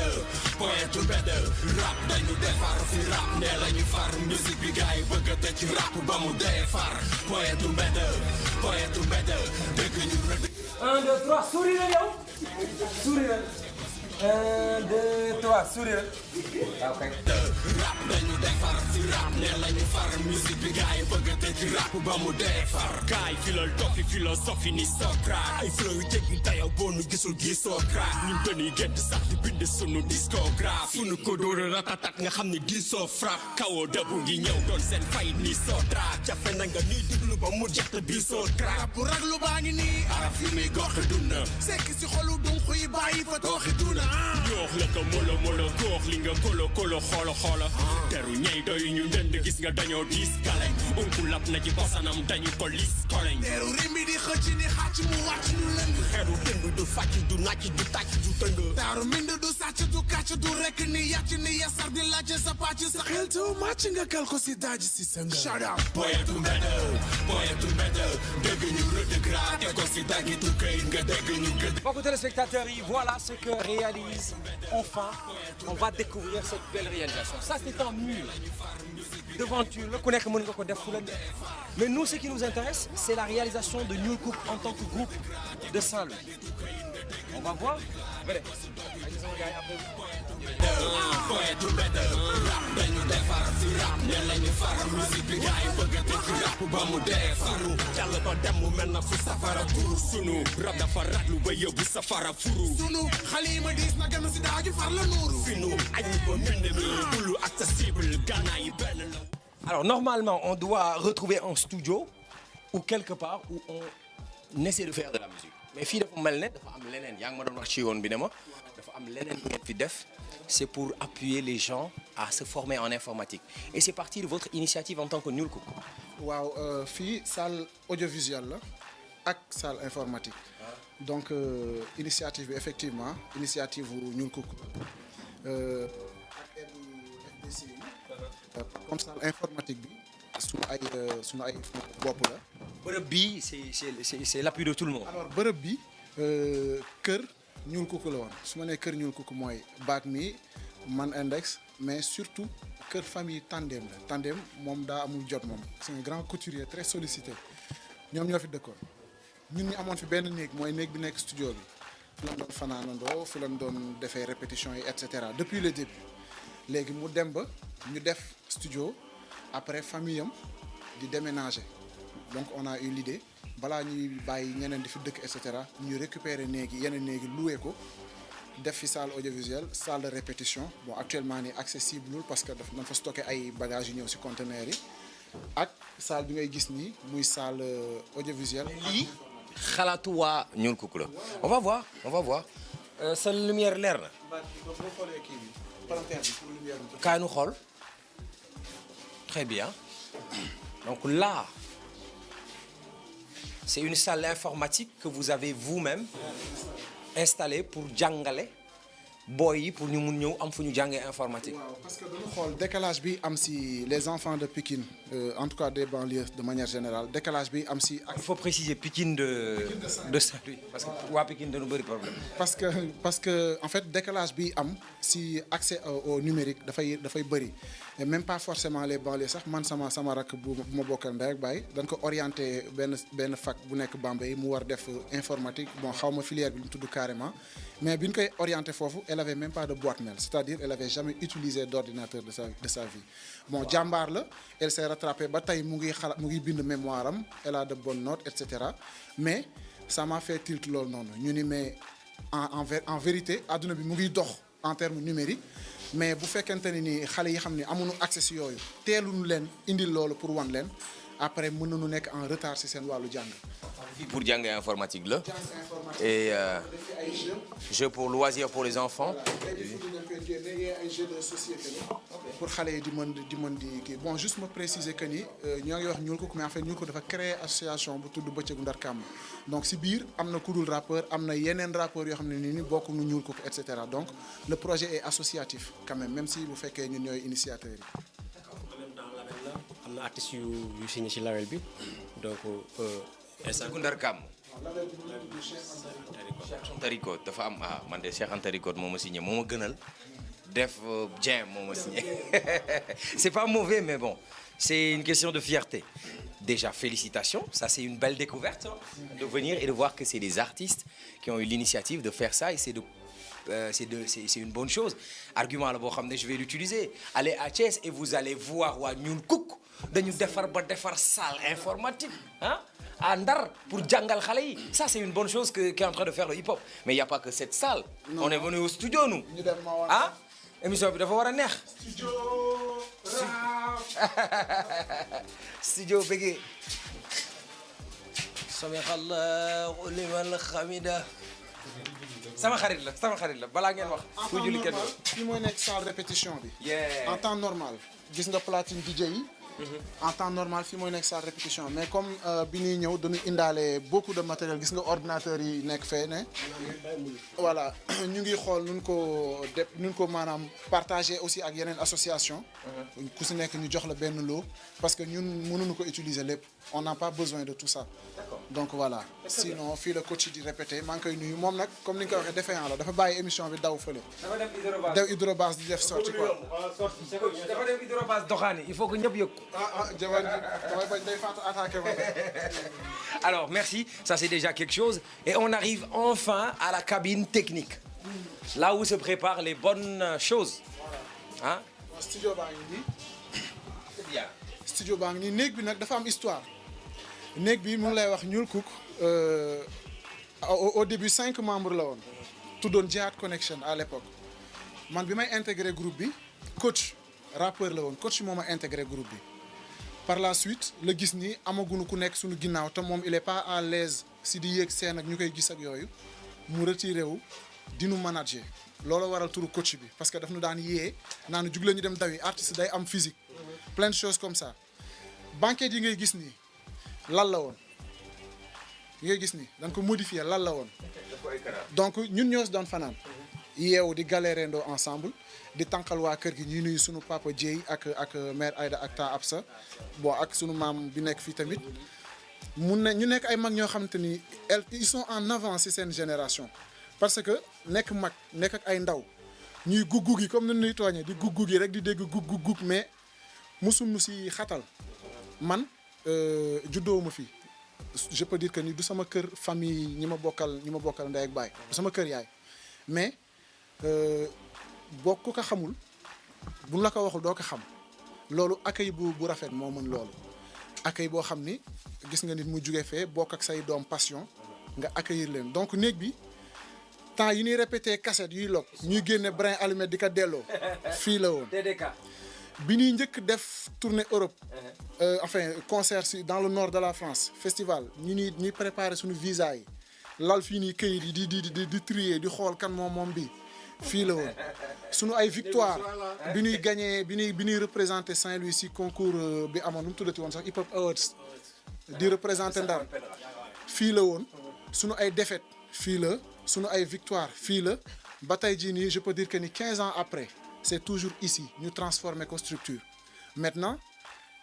rap dañu defar fi rap la ñu far musique bi gars yi bëgg a tëj rap ba mu dee far poète mbedd dëgg ñu rëdd 1 2 3 sourire yow sourire 1 2 3 sourire ok rap dañu defar si rap ne la ñu far musique bi gars yi bëgg a tëj rap ba mu dee far kaay filal tofi philosophie ni Socrate ay flow yu jéggi dayaw boo nu gisul gisoo crack ñun dañuy gedd sax di bind sunu discographie sunu ko dóora ratatat nga xam ni diisoo frappe kawoo dëbu ngi ñëw doon seen fayit ni soo traak jafe na nga nii diglu ba mu jett bi soo crack bu raglu baa ngi nii araf yi muy gox duna sekk si xolu dunq yi bàyyi fa tooxi duna ñoox la ko molo góox li nga kolo xoola teru ñey doyu ñu ndënd gis nga dañoo diis galeñ unku lap na ci bosanam dañu ko lis koleñ teeru rimbi di xëcc ni xàcc mu wàcc ñu lëng xeeru dëng du fàcc du nàcc du tàcc du tëng taaru mbind du sàcc du kàcc du rekk ni yàcc ni yasar di laajte sa pàcc sa xel tew màcc nga kal ko si daaj si sa nga shut up poète mbedd dëgg ñu rëdd graate ko si dagitu këyit nga dëgg ñu gëdd Beaucoup de téléspectateurs, voilà ce que réalise enfin. On va découvrir cette belle réalisation. Ça, c'est un mur devanture. Le connaît comme on le mais nous, ce qui nous intéresse, c'est la réalisation de Ñuul Kuk en tant que groupe de Saint-Louis. On va voir. Venez. poète mbedd rap dañu defar si rap ne lañu far musique bi gars yi bëgg a tëj rap ba mu dee faru jàll ba dem mu mel na fu safara turu sunu rap dafa raglu ba yóbbu safara furu sunu xalima diis na gën si daaju far la nuuru finu añu ko mbind mi bulu accessible gànnaa yi benn la. Alors normalement, on doit retrouver un studio ou quelque part où on essaie de faire de la musique. Mais fii dafa mel ne dafa am leneen yaa ngi ma doon wax ci yoon bi ne ma dafa am leneen ngeen fi def. C'est pour appuyer les gens à se former en informatique. Et c'est parti de votre initiative en tant que Ñuul Kuk. waaw fii salle audiovisuelle la ak salle informatique. Donc initiative bi effectivement initiative Ñuul Kuk ak FDC comme salle informatique bi sunu ay bopp la. bërëb bi c'est l'appui de tout le monde. alors bërëb bi kër Ñuul Kuk la woon su ma nee kër Ñuul Kuk mooy baat mi man index mais surtout kër famille Tandem la Tandem moom daa amul jot moom c'est un grand couturier très sollicité ñoom ñoo fi dëkkoon ñun ñu amoon fi benn néeg mooy néeg bi nekk studio bi fi lañ doon fanaanandoo fi lañ doon defee répétition yi et cetera depuis le début léegi mu dem ba ñu def studio après famille am di déménager donc on a eu l'idée balaa ñuy bàyyi ñeneen di fi dëkk et cetera ñu récupérer néegi yeneen néegi loué ko def fi salle audiovisuelle salle de répétition bon actuellement ni accessible parce que dafa fa stocké ay bagages yu ñëw ci conteneurs yi ak salle bi ngay gis nii muy salle audiovisuelle. lii xalaatu waa Ñuul Kuk la. on va voir sa lumière leer na. boo xoolee kii bi palanteer bi pour lumière bi. kaay nu xool très bien donc là. C'est une salle informatique que vous avez vous-même installée pour jàngale booy yi pour ñu mun ñëw am fu ñu jàngee informatique. waaw parce que dañu xool décalage bi am ci les enfants de Pikine en tout cas des banlieues de manière générale décalage bi am ci. Il faut préciser Pikine de Saint-Louis parce que waa Pikine dañu bëri problème. parce que en fait décalage bi am ci accès au numérique dafay bëri et même pas forcément les banlieues sax man sama rakk bu ma bokkal ndey ak baay dañ ko orienté benn fac bu nekk Bambey mu war def informatique bon xaw ma filière bi ñu tudd carrément mais bi ñu koy orienté foofu elle avait même pas de boîte mail c'est-à-dire elle avait jamais utilisé d'ordinateur de sa vie bon jàmbaar la elle s'est rattrapée ba tey mu ngi bind mémoire am elle a de bonnes notes et cetera mais ça m'a fait tilt loolu noonu ñu ni mais en vérité adduna bi mu ngi dox en termes numériques mais bu fekkente ne ni xale yi xam ne amuñu accès si yooyu teeluñu leen indil loolu pour wan leen après mën nañu nekk en retard si seen wàllu jàng. fii pour jàng informatique la. et jeu pour loisir pour les enfants. ay jeux de société pour xale yi di mën di kii bon juste ma préciser que ni ñoo ngi wax Ñuul Kuk mais en fait Ñuul Kuk dafa créer association bu tudd bëccëgu Ndar Kàmm donc si biir am na ku dul rappeur am na yeneen rappeurs yoo xam ne nii bokk nu Ñuul Kuk et cetera donc le projet est associatif quand même si bu fekkee ñun ñooy initiateurs yi. am na artistes yu signé ci label bi donc. bëccëgu Ndar Kàmm. Cheikh Anta Ricot dafa am man de Cheikh Anta Ricot moo ma signé moo ma gënal Def Jam moo ma signé c'est pas mauvais mais bon c'est une question de fierté. Déjà félicitations, ça c'est une belle découverte hein, de venir et de voir que c'est des artistes qui ont eu l'initiative de faire ça et c'est une bonne chose. Argument la boo xam ne je vais l'utiliser. Allez à Thiès et vous allez voir waa ñun kuk dañu defar salle informatique hein à Ndar pour jàngal xale yi. Ça c'est une bonne chose qu'est en train de faire le hip-hop. Mais il y a pas que cette salle. Non. On est venu au studio nous. Ah émission bi dafa war a neex. Studio Bégué. Samihallahu liman hamida. sama xarit la balaa ngeen wax. en temps normal fii mooy nekk salle répétition bi. en temps normal gis nga platine DJ yi. en temps normal fii mooy nekk salle répétition mais comme bi ñuy ñëw dañu indaale beaucoup de matériel gis nga ordinateur yi nekk fee ne. voilà ñu ngi xool nun ko maanaam partager aussi ak yeneen association ku si nekk ñu jox la benn lot parce que ñun mënuñu ko utiliser lépp on n'a pas besoin de tout ça. donc voilà sinon fii la coach di répété maa ngi koy nuyu moom nag comme ni nga ko waxee défaillant la dafa bàyyi émission bi daw fële. dafa dem hydrobase di def sorti quoi. dafa dem hydrobase doxaani il faut que ñëpp yëg. jamono damay bañ day faatu attaqué ma. Alors merci, ça c'est déjà quelque chose et on arrive enfin à la cabine technique. Là où se préparent les bonnes choses. Hein? Studio baa ngi nii. C'est bien. Studio baa ngi nii néeg bi nag dafa am histoire. néeg bi mu ngi lay wax Ñuul Kuk au début 5 membres la woon. tuddoon Jihad Connection à l'époque. man bi may intégré groupe bi coach rappeur la woon coach moo ma intégré groupe bi. par la suite la gis ni amaguñu ku nekk suñu ginnaaw te moom il est pas à l'aise si di yéeg seen ak ñu koy gis ak yooyu mu retiré wu di nu manager loolu waral turu coach bi parce que daf nu daan yee naan jug la ñu dem dawi artiste day am physique plein de choses comme ça banquette yi ngay gis nii lan la woon yi ngay gis nii dañ ko modifier lan la woon donc ñun ñoo si doon fanaan yeewu di galérendo ensemble di tànqal waa kër gi ñuy nuyu sunu papa Dieye ak mère Aïda ak ta Absa bon ak sunu maam bi nekk fii tamit ñu nekk ay mag ñoo xamante ni ils sont en avance ci seen génération parce que nekk mag nekk ak ay ndaw ñuy guggug yi comme ni ñuy tooñee di guggug yi rek di dégg guggug mais musuñu ci xatal man juddoo ma fi je peux dire que ni du sama kër famille ñi ma bokkal ndey ak baay du sama kër yaay mais boo ko xamul buñ la ko waxul doo ko xam loolu accueil bu rafet moo mën loolu accueil boo xam ni gis nga nit mu jugee fee bokk ak say doom passion nga accueillir leen donc néeg bi temps yi ñuy répété cassette yuy log ñuy génne brin allumette di ko delloo fii la woon bi ñuy njëkk def tournée Europe enfin concert si dans le nord de la France festival ñuy préparé suñu visa yi lal fii nii këyit yi di trier di xool kan moom bi fii la woon sunu ay victoire bi ñuy gagné bi ñuy représenté Saint-Louis si concours bi amoon nu mu tuddati woon sax Hip Hop Awards di représenté Ndar fii la woon sunu ay défaite fii la sunu ay victoire fii la ba tey jii nii je peux dire que ni 15 ans après c'est toujours ici ñu transformer ko structure maintenant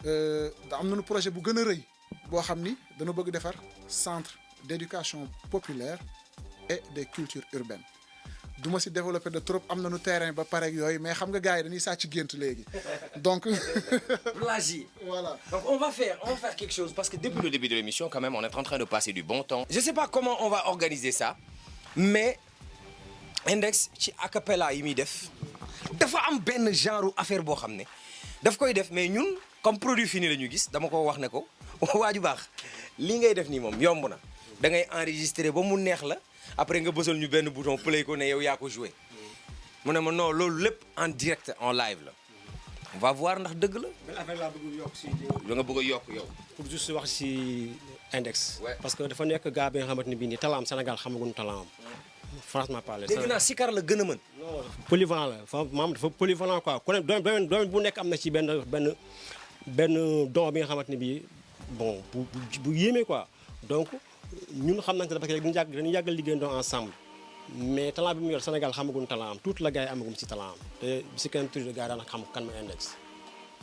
am nañu projet bu gën a rëy boo xam ni dana bëgg defar centre d'éducation populaire et des cultures urbaines du ma si développer de trop am nañu terrain ba pare yooyu mais xam nga gars yi dañuy sàcc gént léegi donc. Voilà. Donc on va faire quelque chose parce que depuis le début de l'émission quand même on est en train de passer du bon temps. Je sais pas comment on va organiser ça mais Index ci acapella yi muy def dafa am benn genre affaire boo xam ne daf koy def mais ñun comme produit fini la ñu gis dama ko wax ne ko waa ju baax li ngay def nii moom yomb na da ngay enregistrer ba mu neex la. après nga bësal ñu benn bouton play ko ne yow yaa ko joué mu ne ma non loolu lépp en direct en live la on va voir ndax dëgg la. benn affaire laa bëgg yokk si. da nga bëgg a yokk yow. pour juste wax si Index. parce que dafa nekk gars bi nga xamante ne bii nii talaam Sénégal xamaguñu talaam. franchement parler. dégg naa Sikar la gën a mën. non polyvalent la maam dafa polyvalent quoi ku ne domaine bu nekk am na ci benn don bi nga xamante ne bii bon bu yéeme quoi donc. ñun xam nañ ko parce que dañuy yàggal liggéeyandoo ensemble mais talent bi mu yor Sénégal xamaguñ talent am tuuti la gars yi amagum ci talent am te si kenn tuuti la gars yi daanaka xam kan mooy Index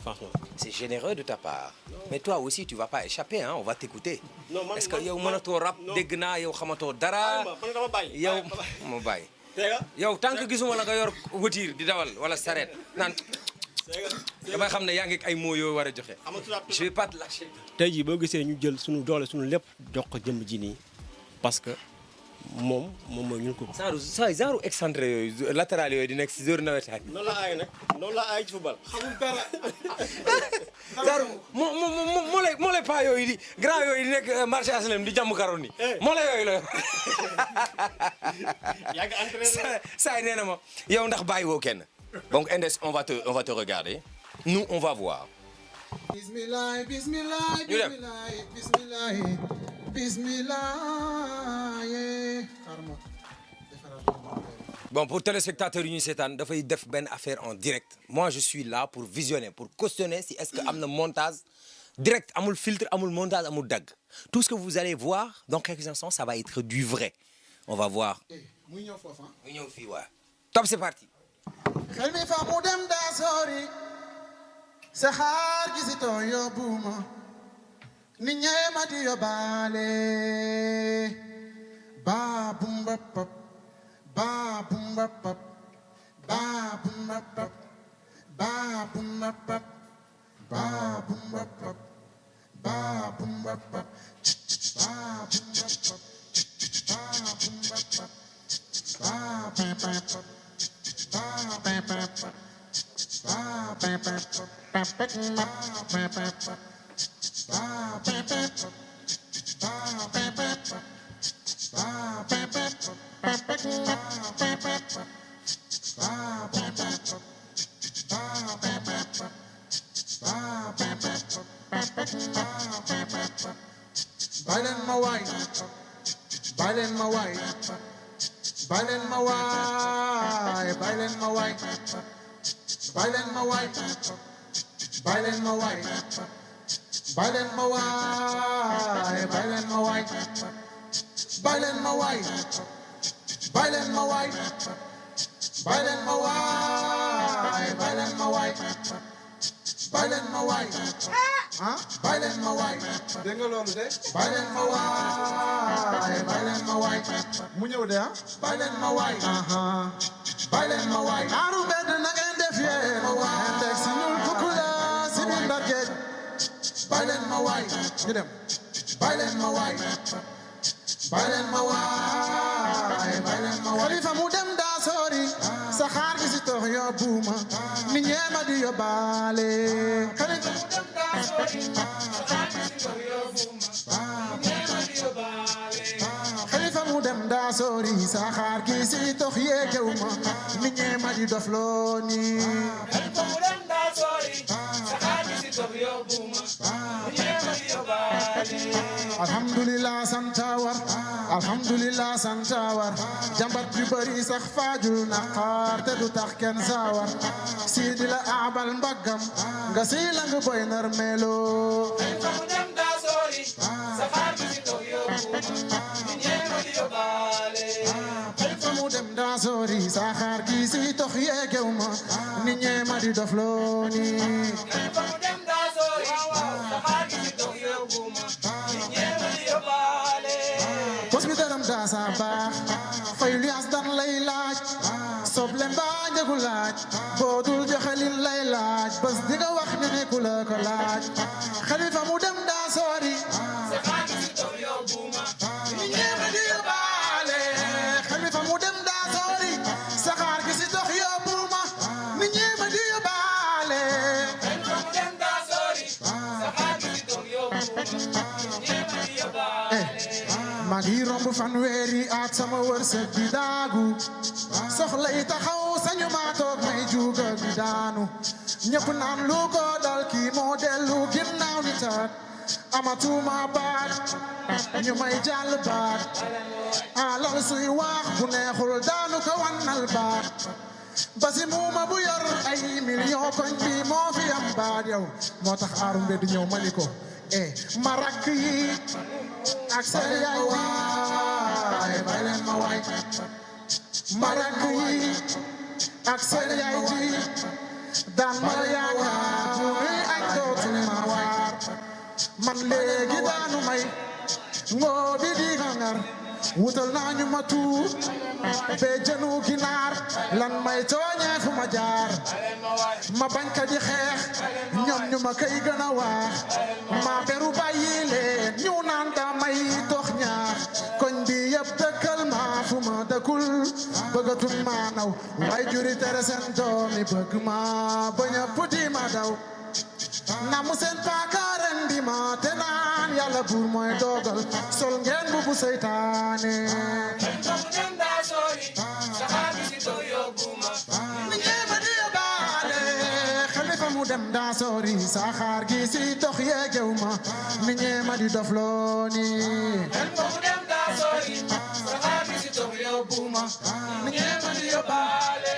franchement. C'est généreux de ta part. Mais toi aussi tu vas pas échapper hein on va t'écouter. Est-ce que yow mënatoo rap dégg naa yow xamatoo dara. yow ma bàyyi. yow tant que gisuma la nga yor voiture di dawal wala sareet naan damay xam ne yaa ngi ay mots yoo war a joxe. je vais pas te lâcher. tey jii boo gisee ñu jël suñu doole suñu lépp jox ko jëmm ji nii parce que moom mooy ñun ko. genre excentré yooyu latéral yooyu di nekk si zone nawetaan. noonu la aay nag noonu la aay ci football. xamul dara. genre moo lay pas yooyu di grand yooyu di nekk marché HLM di jàmm karoon ni moo la yooyu la yaa ngi entraîné. saa yi nee na ma yow ndax bàyyi woo kenn. Donc Indes, on va te regarder. Nous, on va voir. Bismillah, bismillah, bismillah, bismillah, bismillah, yeah. Bon, pour téléspectateurs Uni Setan, il faut faire une affaire en direct. Moi, je suis là pour visionner, pour cautionner si est-ce qu'il y a un montage direct, un filtre, un montage, un dag. Tout ce que vous allez voir dans quelques instants, ça va être du vrai. On va voir. Top, c'est parti. xel mi fa mu dem daa sori saxaar gi si too yóbbuma ni ñee ma di yóbbaale ba bumba pap ba bumba pap ba bumba pap ba bumba pap ba bumba pap ba bumba pap ba bumba pap ba bumba pap Bailen ma waay bailen ma waay bailen ma waay bailen ma waay bailen ma waay bailen ma waay bailen ma waay bailen ma waay bailen ma waay bailen ma waay bailen ma waay bailen ma waay bailen ma waay ah bailen ma waay dégg nga loolu de bailen ma waay bailen ma waay mu ñëw de ah bailen ma waay aha bailen ma waay aaru bedd na ngeen def yee ma waay teg si ñuul kukula si biir Ndar géej bailen ma waay ñu dem bailen ma waay bailen ma waay bailen ma waay xalifa mu dem daa sori saxaar gi si tox yóbbuma ni ñeema di yóbbaale xalifa mu dem daa sori saxaar gi si tox yóbbuma ni ñeema di yóbbaale xalifa mu dem daa sori saxaar gi si tox yeegewuma ni ñeema di dofloo ni xalifa mu dem daa sori saxaar gi si tox yóbbuma ni ñeema di yóbbaale alhamdulillah santawar alhamdulillah santawar jambat bi bari sax faajul naqar te du tax kenn saawar sidi la abal mbagam nga silang boy nar melo fa mu dem daa sori safar bi si toog yóbbu ni ñeema di yóbbaale fa mu dem daa sori saxaar gi si tox yeegew ma ni ñeema di dofloo ni fa mu dem daa sori safar gi si toog yóbbu ma ni ñeema di yóbbaale bos bi daram daa sa baax fay lias dan lay laaj soble mbaa njëgu laaj boo dul joxe lin lay laaj bés di nga wax ñu ne ku la ko laaj xalifa mu dem daa sori saxaar gi si toog yóbbuma ni ñeema di yóbbaale xalifa mu dem daa sori saxaar gi si toog yóbbuma ni ñeema di yóbbaale xalifa mu dem daa sori saxaar gi si toog yóbbuma ni ñeema di yóbbaale maa ngi romb fanweeri at sama wërsëg bi daagu soxla yi taxaw sañu maa toog may juuga bi daanu ñëpp naan lu ko dal kii moo dellu ginnaaw ni taat amatuma baat ñu may jàll baat alal suy wax bu neexul daanu ko wannal baat basi muuma bu yor ay million koñ bi moo fi am baat yow moo tax aaru mbedd ñëw mani ko ma rakk yi ak seen yaay waay bay leen ma waay ma rakk yi ak seen yaay ji daan ma yaakaar bu muy añ dootul ma waar man léegi daanu may ngoo bi di ngar wutal naa ñu ma tuur be jënu ginaar lan may tooñee fu ma jaar ma bañ ka di xeex ñoom ñu ma kay gën a waax ma beru bàyyi leen ñu naan damay dox ñaax koñ bi yëpp dëkkal ma fu ma dëkkul bëggatun ma naw way juri tere seen doomi bëgg ma bañ a puti ma daw na mu seen paakaaren di ma te naan yàlla buur mooy dogal sol ngeen bu seytaane xalifa mu dem daa sori saxaar gi si dox yeegew ma mi ñeema di dof looni xalifa mu dem daa sori saxaar gi si dox yóbbu ma mi ñeema di yóbbaale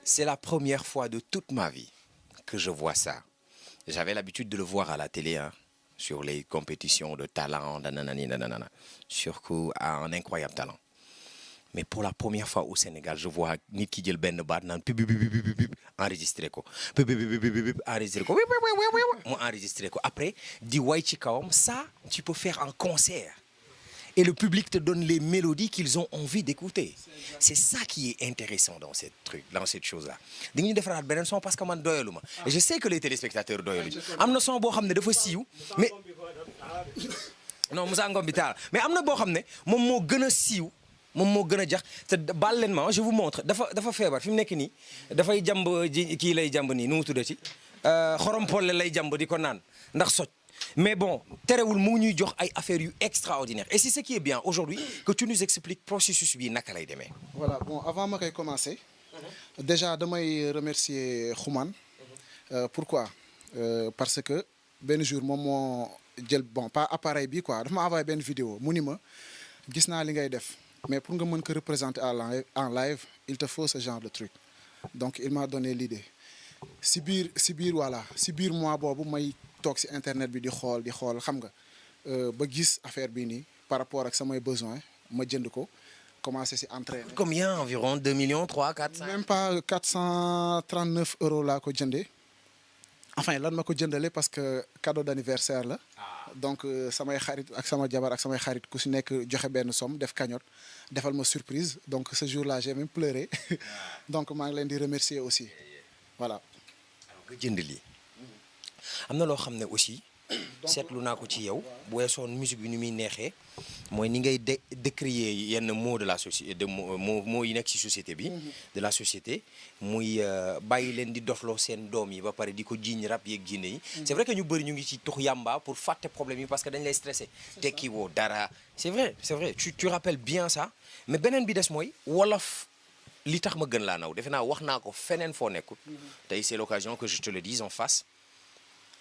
C'est la première fois de toute ma vie que je vois ça. J'avais l'habitude de le voir à la télé, hein, sur les compétitions de talent, nanana. Surtout un incroyable talent. Mais pour la première fois au Sénégal, je vois nit ki jël benn baat naan enregistré ko enregistré ko mu enregistré ko après di way ci kawam. Ça tu peux faire en concert et le public te donne les mélodies qu'ils ont envie d'écouter. C'est ça qui est intéressant dans cette chose-là. di ñu defaraat beneen son parce que man doyalu ma et je sais que les téléspectateurs doyaluñu. am na son boo xam ne dafa siiw mais non Moussa Ngom bi taal mais am na boo xam ne moom moo gën a siiw. moom moo gën a jax te baal leen ma je vous montre dafa feebar fi mu nekk nii dafay jàmb ji kii lay jàmb nii nu mu tuddati xorompolle lay jàmb di ko naan ndax soj mais bon terewul mu ñuy jox ay affaires yu extraordinaires et c'est ce qui est bien aujourd'hui que tu nous expliques processus bi naka lay demee. voilà bon avant ma koy commencer déjà damay remercier Xuman pourquoi parce que benn jour moom moo jël bon pas appareil bi quoi dafa ma envoyé benn vidéo mu ni ma gis naa li ngay def. Mais pour que je représenter en live, il te faut ce genre de truc. Donc, il m'a donné l'idée. Si voilà, si moi, bobu may tok ci internet bi di xol xam nga ba gis affaire bi ni par rapport ak samay besoins ma jënd ko commencé si entraîner. Combien environ 2 millions 3 4 5. Même pas 439 € laa ko jëndee enfin lan ma ko jëndalee parce que cadeau d'anniversaire la. Donc samay xarit ak sama jabar ak samay xarit ku si nekk joxe benn somme def cagnotte defal ma surprise donc ce jour-là j'ai même pleuré donc maa ngi leen di remercier aussi voilà. alors nga jënd lii am na loo xam ne aussi seetlu naa ko ci yow bu weesoon musique bi ni muy neexee mooy ni ngay décrier yenn mots de la société de mots yi nekk ci société bi. de la société muy bàyyi leen di dofloo seen doom yi ba pare di ko jiiñ rab yeeg jinne yi. c'est vrai que ñu bëri ñu ngi ci tux yamba pour fàtte problème yi parce que dañ lay stressé. tekki woo dara c'est vrai tu rappelles bien ça mais beneen bi des mooy wolof li tax ma gën laa naw defe naa wax naa ko feneen foo nekkul. tey c'est l'occasion que je te le dise en face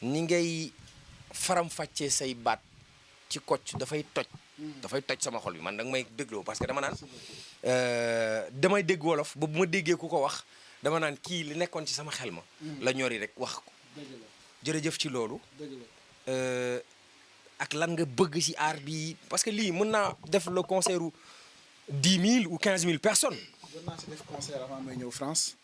ni ngay faram-fàccee say baat ci kocc dafay toj sama xol bi man danga may dégloo parce que dama naan damay dégg wolof ba bu ma déggee ku ko wax dama naan kii li nekkoon ci sama xel ma la ñori rek wax ko jërëjëf ci loolu ak lan nga bëgg ci art bi parce que lii mën naa def le concert u 10 000 ou 15 000 personnes. Jot naa si def concert avant may ñëw France.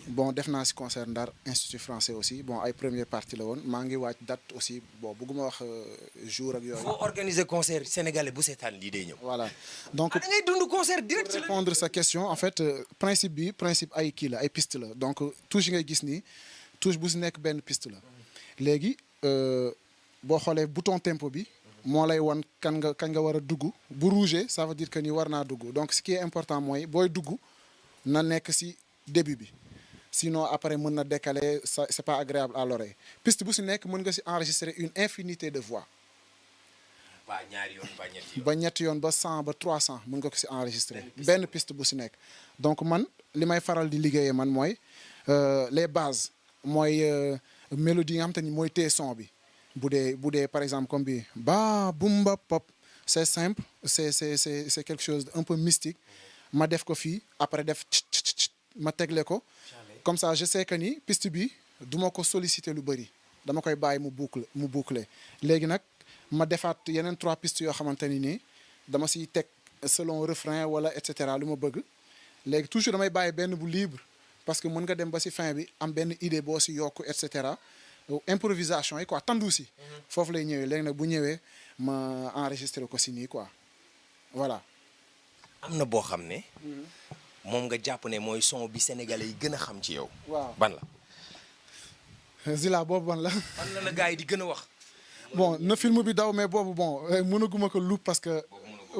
Bon def naa si concert Ndar Institut français aussi bon ay première partie la woon maa ngi waaj date aussi bon bëgguma wax jour ak yooyu. faut organiser concert sénégalais bu seetaan lii day ñëw. voilà donc da ngay dund concert direct. pour répondre sa question en fait principe ay kii la ay piste la donc touche yi ngay gis nii touche bu si nekk benn piste la léegi boo xoolee bouton tempo bi moo lay wan kañ nga war a dugg bu rouge ça veut dire que ni war naa dugg donc ce qui est important mooy booy dugg na nekk si début bi. Sinon après mën na décaler ça c'est pas agréable à l'oreille piste bu si nekk mën nga si enregistrer une infinité de voix. ba ñaari yoon ba ñetti yoon ba 100 ba 300 mën nga ko si enregistrer benn piste bu si nekk. donc man li may faral di liggéeyee man mooy les bases mooy mélodie yi nga xam te ni mooy téye son bi bu dee par exemple comme bi ba bumba pop c'est simple c'est quelque chose d'un peu mystique ma def ko fii après def ma tegle ko. Comme ça je sais que ni piste bi duma ko solliciter lu bëri dama koy bàyyi mu boucler léegi nag ma defaat yeneen 3 pistes yoo xamante ni nii dama siy teg selon refrain wala et cetera lu ma bëgg léegi toujours damay bàyyi benn bu libre parce que mën nga dem ba si fin bi am benn idée boo si yokk et cetera improvisation yi quoi tandu si foofu lay ñëwee léegi nag bu ñëwee ma enregistrer ko si nii quoi voilà. am na boo xam ne. moom nga jàpp ne mooy son bi sénégalais yi gën a xam ci yow. waaw ban la. Zila boobu ban la. ban la gars yi di gën a wax. bon na film bi daw mais boobu bon mënaguma ko loop parce que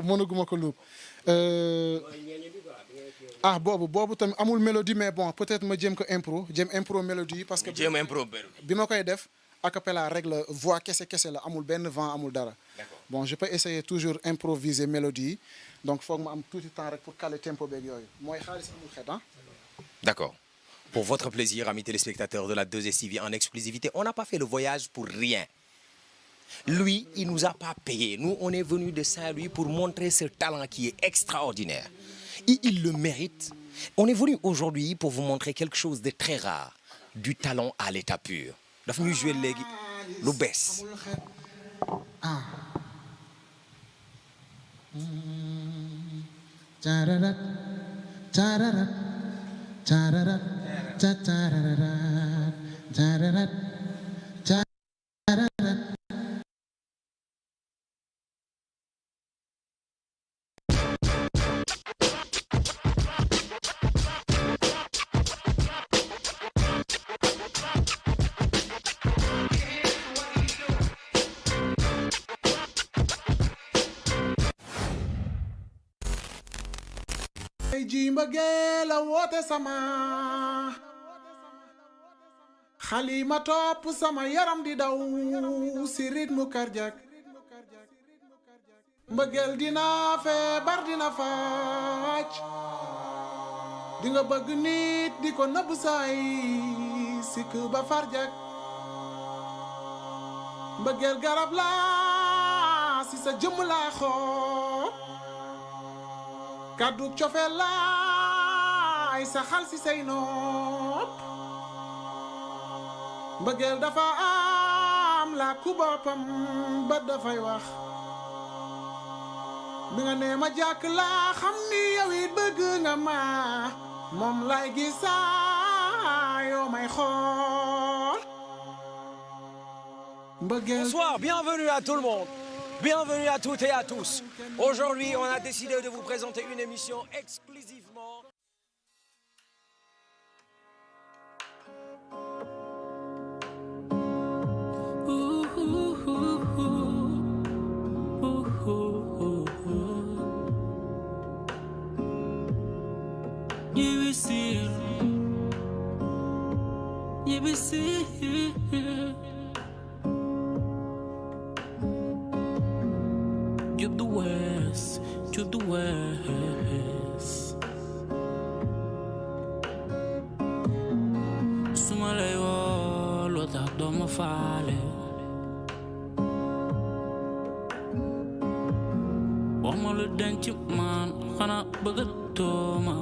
mënaguma ko loop. boobu tamit amul mélodie mais bon peut-être ma jéem ko impro mélodie parce que. jéem impro bi ma koy def a cappella rek la voix kese la amul benn vent amul dara. bon je peux essayer toujours improviser mélodie donc foog ma am tout le temps rek pour caler tempo beeg yooyu mooy xaalis amul xeet ah. D'accord. Pour votre plaisir, amis téléspectateurs de la 2STV en exclusivité, on n'a pas fait le voyage pour rien. Lui, il nous a pas payé. Nous, on est venu de Saint-Louis pour montrer ce talent qui est extraordinaire. Et il le mérite. On est venu aujourd'hui pour vous montrer quelque chose de très rare. Du talent à l'état pur. Daf ñuy jouer léegi lu bees. ji mbëggee la woote sama xalima topp sama yaram di daw si rythme cardiaque mbëggeel dina feebar dina faaj di nga bëgg nit di ko nëbb saay sikk ba farjak mbëggeel garab la si sa jëmm laa xool kàddu cofeel laay sa xal si say nopp mbëggeel dafa am la ku boppam ba dafay wax bi nga nee ma jàkk laa xam ni yow it bëgg nga ma moom lay gisaa yoo may xool mbëggeel. Bonsoir, bienvenue à tout le monde. Bienvenue à toutes et à tous. Aujourd'hui, on a décidé de vous présenter une émission exclusivement... To the west. Suma lay woo lu tax doo ma faale. wax ma lu denc man xanaa bëgg tooma.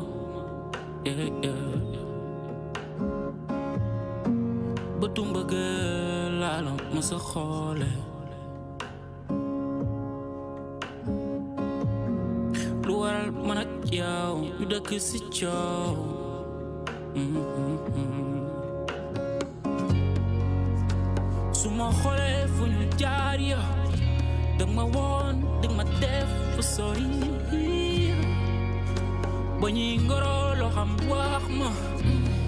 bëtu mbëggeel laa la mësa xoole. Man ak yow ñu dëkk ci coow. su ma xoolee fu ñu jaar ya dëgg ma woon dëgg ma def fu sori ba ñuy ngoro loo xam wax ma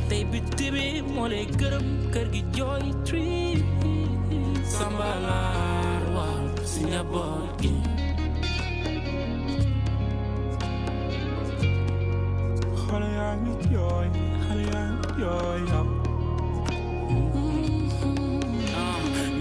tey bi tibi moo lay gërëm kër gi jooy tri sambalaar waal si njaboot gi. Xale yaa ngi jooy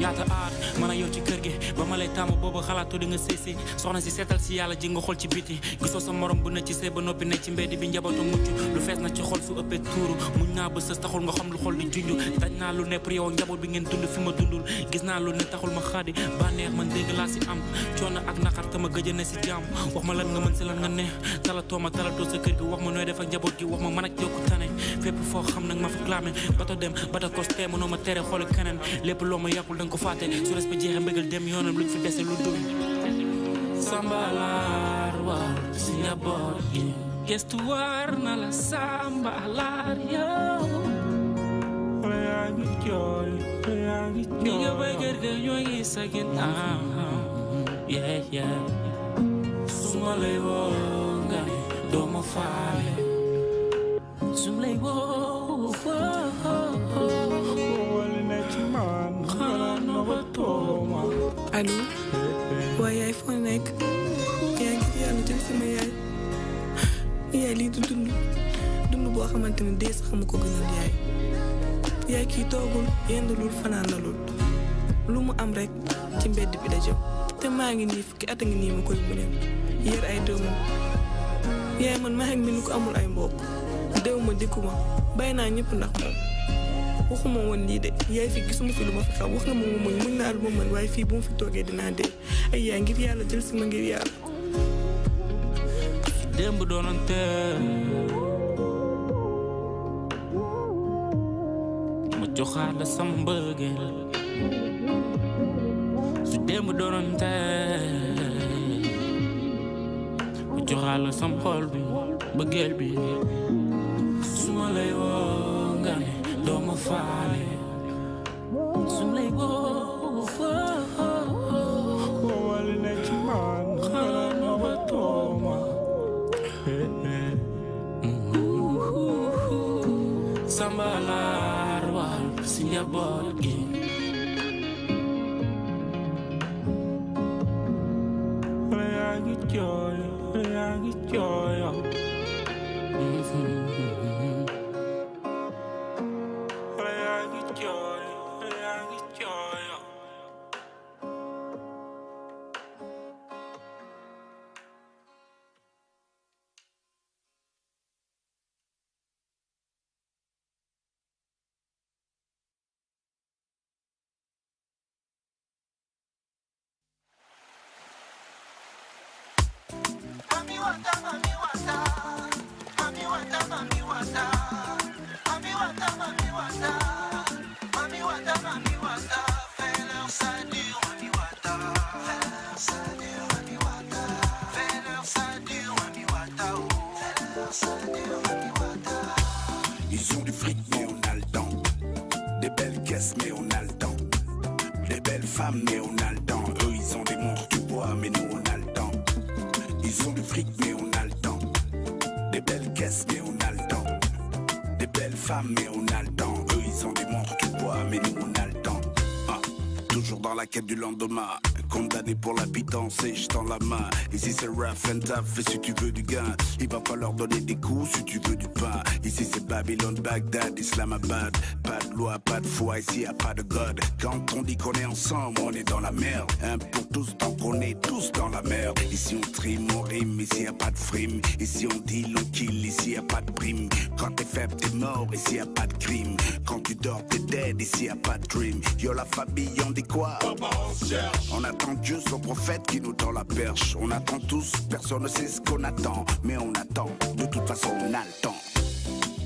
ñaata aat man ak yow ci kër gi ba ma lay tàmm boobu xalaatu di nga séesi soxna si seetal si yàlla ji nga xool ci biti gisoo sa morom bu ne ci sëy ba noppi ne ci mbedd bi njabootu mucc lu fees na ci xol su ëppee tuuru muñ naa ba sës taxul nga xam lu xol di junj daj naa lu ne pour yow njaboot bi ngeen dund fi ma dundul gis naa lu ne taxul ma xaadi bànneex man dégg laa si am coono ak naqar tama gëj a ne si jàmm wax ma lan nga mën si lan nga ne talatoo ma talatoo sa kër gi wax ma nooy def ak njaboot gi wax ma man ak jokku tane fépp foo xam nag ma fa clamé bato dem bata costé mënoo ma tere xool keneen lépp loo ma yàqul danga ko fàtte su respect jeexee mbëggal dem yoonam luñ fi dese lu dul sambalaar war si njaboot gi gestu war na la sambalaar yow xale yaa ngi jooy ñi nga bay kër ga ñoo ngi sa ginnaaw su ma lay woo nga ne doo ma faale su ma lay woo wali ne ci man xanaa na ba tooma. allo waaye yaay foo nekk yaa ngi yàlla jël sama yaay lii du dund boo xamante ne dee sax ma ko gënal yaay kii toogul yendalul fanaanalul lu mu am rek ci mbedd bi da jëm te maa ngi nii fukki at a ngi nii ma koy muñal yër ay doomam yaay man maa ngi mel ni ko amul ay mbokk dew ma dikku ma bàyyi naa ñëpp ndax moom waxuma woon lii de yaay fi gisuma fi lu ma fi xam wax nga ma muñ naa lu ma mën waaye fii bu ma fi toogee dinaa dee ay yaay ngir yàlla jël si ma ngir yàlla démb doonante ma joxaat la sama mbëggeel su démb doonante ma joxaat la sama xol bi mbëggeel bi su ma lay woo nga ne doo ma faale su ma lay woo wali ne ci man xanaa na ba tooma. sambalaar war si njaboot gi xale yaa ngi jooy Ils ont du fric, mais on a le temps. Des belles caisses, mais on a le temps. Des belles femmes, mais on a le temps. Eux, ils ont des montres du bois, mais nous, on a le temps. Ils ont du fric, mais on a le temps. Des belles caisses, mais on a le temps. Des belles femmes, mais on a le temps. Eux, ils ont des montres du bois, mais nous, on a le temps. Ah, toujours dans la quête du lendemain. Condamné pour la pitance et je tends la main. Ici c'est rough and tough et si tu veux du gain, il va falloir donner des coups si tu veux du pain. Ici c'est Babylone, Bagdad, Islamabad. Pas de loi, pas de foi, ici y'a pas de God. Quand on dit qu'on est ensemble, on est dans la merde. Un pour tous, tant qu'on est tous dans la merde. Ici on trime, on rime, ici y'a pas de frime. Ici on deal, on kill, ici y'a pas de prime. Quand t'es faible, t'es mort, ici y'a pas de crime. Quand tu dors, t'es dead, ici y'a pas de dream. Yo la famille, on dit quoi? On attend Dieu, son prophète qui nous tend la perche. On attend tous, personne ne sait ce qu'on attend. Mais on attend, de toute façon on a le temps.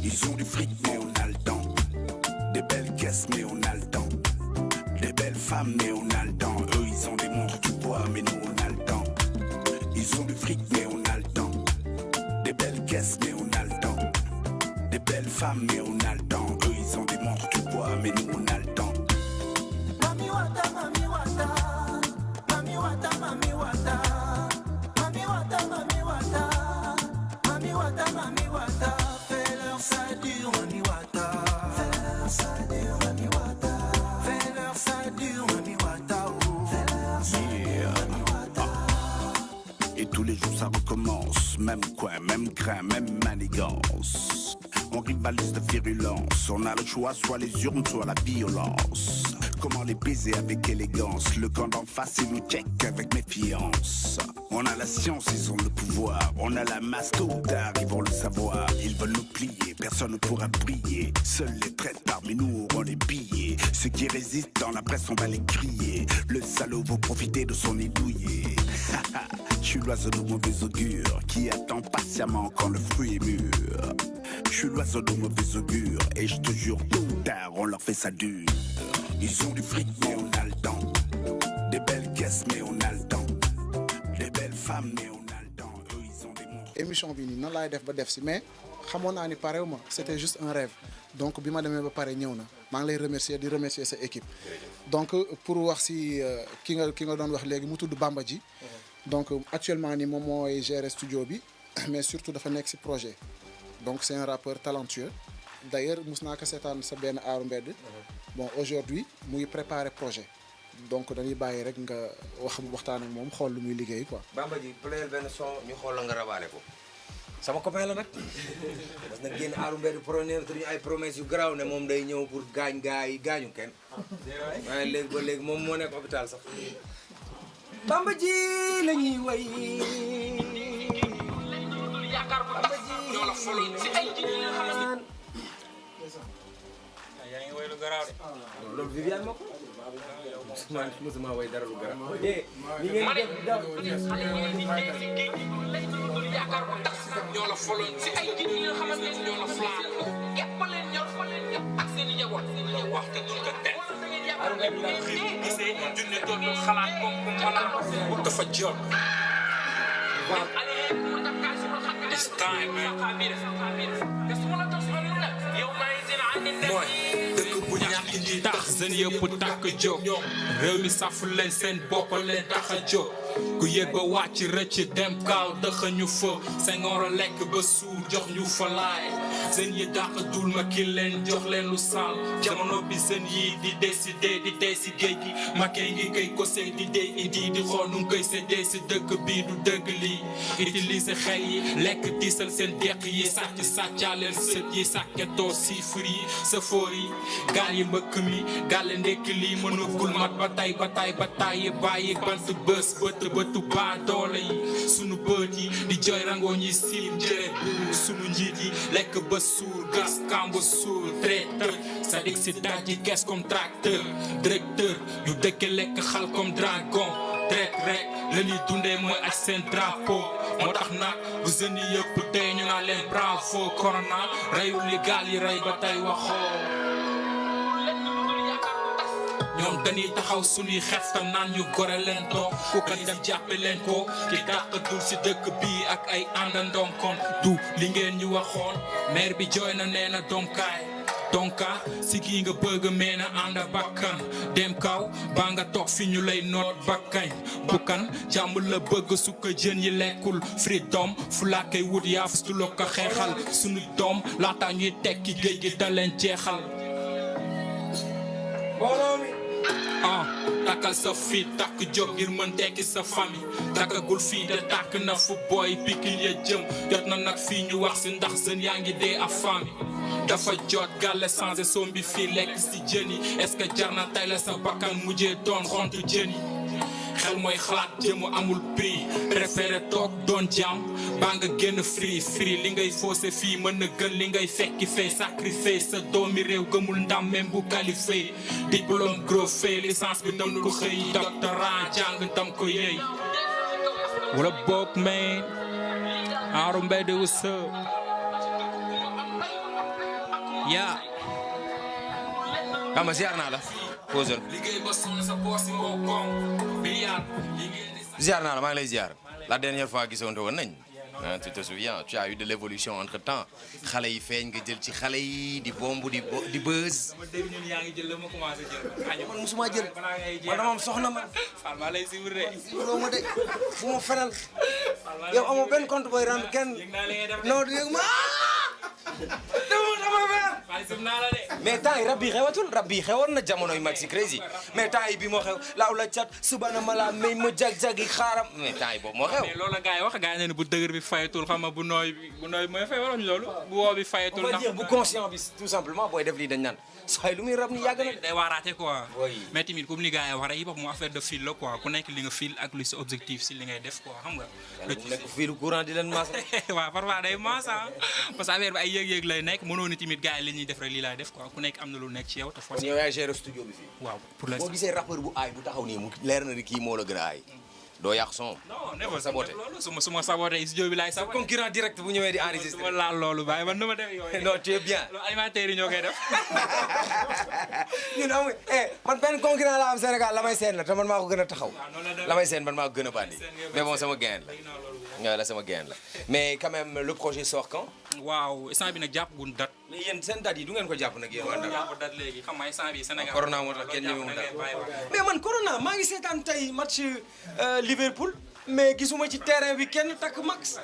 Ils ont du fric, mais on a le temps. Des belles caisses, mais on a le temps. Des belles femmes, mais on a le temps. Eux, ils ont des montres du bois, mais nous on a le temps. Ils ont du fric, mais on a le temps. Des belles caisses, mais on a le temps. Des belles femmes, mais on a le temps. Eux, ils ont des montres du bois, mais nous on a le temps. Mami wata, mami wata. Mami wata, mami wata. Mami wata, mami wata. Mami wata, mami wata. Fais-leur ça dure, mami wata. Fais-leur ça dure, mami wata. Fais-leur ça dure, mami wata. Et tous les jours ça recommence. Même coin, même grain, même manigance. On rivalise de virulence. On a le choix, soit les urnes, soit la violence. Comment les baiser avec élégance? Le camp d'en face, ils nous check avec méfiance. On a la science, ils ont le pouvoir. On a la masse, tôt ou tard, ils vont le savoir. Ils veulent nous plier, personne ne pourra briller. Seuls les traîtres parmi nous auront les billets. Ceux qui résistent dans la presse, on va les crier. Le salaud veut profiter de son idouillé. Je suis l'oiseau de mauvais augure qui attend patiemment quand le fruit est mûr. Je suis l'oiseau de mauvais augure et je te jure, tôt ou tard, on leur fait ça dur. Ils ont du fric, mais on a le temps. Des belles caisses, mais on a le temps. Des belles femmes, mais on a le temps. Eux, ils ont des montres. émission bi nii nan laay def ba def si mais xamoon naa ni parewu ma c'était juste un rêve donc bi ma demee ba pare ñëw na maa ngi lay remercier di remercier sa équipe donc pour wax si ki nga doon wax léegi mu tudd Bamba Ji donc actuellement ni moom mooy gérer studio bi mais surtout dafa nekk si projet donc c'est un rappeur talentueux d'ailleurs mus naa ko seetaan sa benn aaru mbedd bon aujourd'hui mu ngi préparer projet donc dañuy bàyyi rek nga waxtaan ak moom xool lu muy liggéey quoi. Bamba Ji playel benn son ñu xool la nga rabaale ko sama copain la nag parce que nag génn aaru mbedd preneur te ñu ay promesses yu garaaw ne moom day ñëw pour gaañ gaañu kenn waaye léegi ba léegi moom moo nekk hôpital sax Bamba Ji la ñuy way Bamba Ji ñoo la foloon si ay ji nga xamante yaa ngi way lu garaaw de loolu Viviane moo ko musuma way dara lu garaaw li ngeen def daw yaakaar ko tax ñoo la foloon si ay ji nga xamante ne ñoo la flaan képp leen ñor ak seen i njaboot wax te dul ko teg gisee junne dootul xalaat moom ko dafa jot it's time mooy dëkk bu ñàkk ji tax seen yëpp takk jóg réew mi safu leen seen bopp leen tax a jóg ku yëg ba wàcc rëcc dem kaaw dëxañu fa Senghor a lekk ba suur jox ñu fa laay seen yi dàq dul ma ki leen jox leen lu sal jamono bi seen yi di décider di dee si géej gi makkee ngi koy kose di dee idi di xool nu koy séddee si dëkk bi du dëgg lii utiliser xel yi lekk diisal seen deq yi sàcc sàccaaleel sët yi sàkketoo chiffre yi safoor yi gaal yi mbëkk mi gaale ndekk lii mënugul mat ba tay yi bàyyi bant bës bëtu baa doole yi sunu bët yi di jooy rangoo ñi siim jëre buur sunu njiit yi lekk ba suur gas kamb suur traiteur sadik si daji kes comme tracteur directeur yu dëkke lekk xal comme dragon traite rek la ñuy dundee mooy ak seen drapeau moo tax nag bu jeunes yi yëpp tey ñu naa leen bravo corona reyul li gaal yi rey ba tey waxoo ñoom dañuy taxaw suñuy xef tam naan ñu gore leen toog ku ko dem jàppe leen ko ki dàqatul si dëkk bi ak ay àndandoom kon du li ngeen ñu waxoon maire bi jooy na nee na donkaay donka si kii nga bëgg mee na ànd bakkan dem kaw baa nga toog fi ñu lay noot bakkañ bukkan jàmm la bëgg su ko jën yi lekkul freedom fu laa koy wut yaa fustu la ko xeexal sunu doom laata ñuy tekki géej gi da leen jeexal takkal sa fii takk jóg ngir mën tekki sa famille takkagul fii te tàkk na fu booy pikin ya jëm jot na nag fii ñu wax si ndax seen yaa ngi dee ak famille dafa jot gàlle changé soom bi fii lekk si jën yi est-ce que jar na tay la sa bakkan mujjee doon xontu jën yi xel mooy xalaat jëmu amul prix préféré toog doon jàmm baa nga génn free li ngay faussé fii mën na gën li ngay fekki fay sacrifice sa doomi réew gëmul ndam même bu qualifié diplôme gros fait licence bi dem ko xëy doctorat jàng tam ko yëy wala boog man aaru mbedd what's up yaa Kama ziar naa la poseur ziar naa la maa ngi lay ziar la dernière fois gisante woon nañ tu te souviens tu as eu de l'évolution entre temps xale yi feeñ nga jël ci xale yi di bomb di buzz. ma dégg ñun yaa ngi jël la ma commencé jël. man musuma jël man dama am soxna ma. Fall maa lay suivre de. loo ma de fu ma fenal yow amoo benn compte booy rendre kenn. non du yëg ma mais temps yi rab yi xewatul rab yi xewoon na jamonoy Maxi Crazy mais temps yi bi moo xew laaw la cat subana ma la may ma jag-jagi xaaram mais temps yi boobu moo xew mais loolu la gars yi wax gars yi ne bu dëgër bi fayatul xam nga bu nooy mooy fay wala loolu bu woo bi fayatul on va dire bu conscient bi tout simplement booy def lii dañ naan say lu muy rab ni yàgg na day waaraate quoi mais tamit comme li gars yi wax rek hip hop mu affaire de fil la quoi ku nekk li nga fil ak li sa objectif si li ngay def quoi xam nga mu nekk filu courant di leen maas waaw parfois day maas parce que affaire bi ay yëg-yëg lay nekk mënoo ni tamit gars yi li ñuy def rek lii laay def quoi ku nekk am na lu nekk ci yow te force yow yaay gérer studio bi fii waaw pour l'instant boo gisee rappeur bu aay bu taxaw nii mu leer na ni kii moo la gën a aay doo yàq son non ne ma saboté loolu suma saboté studio bi laay saboté concurrent direct bu ñëwee di enregistrer ma laal loolu bàyyi man dama def yooyu non tu es bien loolu animateurs yi ñoo koy def ñun amuñ man benn concurrent la am Sénégal la may seen la te man maa ko gën a taxaw la may seen man maa ko gën a bandi mais bon sama gain la sama gain la mais quand même le projet sort quand waaw instant bi nag jàpp gun date mais yéen seen date yi du ngeen ko jàpp nag yéen waa Ndar jàpp date léegi xam nga instant bi Sénégal corona moo tax kenn ñëwul date mais man corona maa ngi seetaan tey match Liverpool mais gisuma ci terrain bi kenn takk max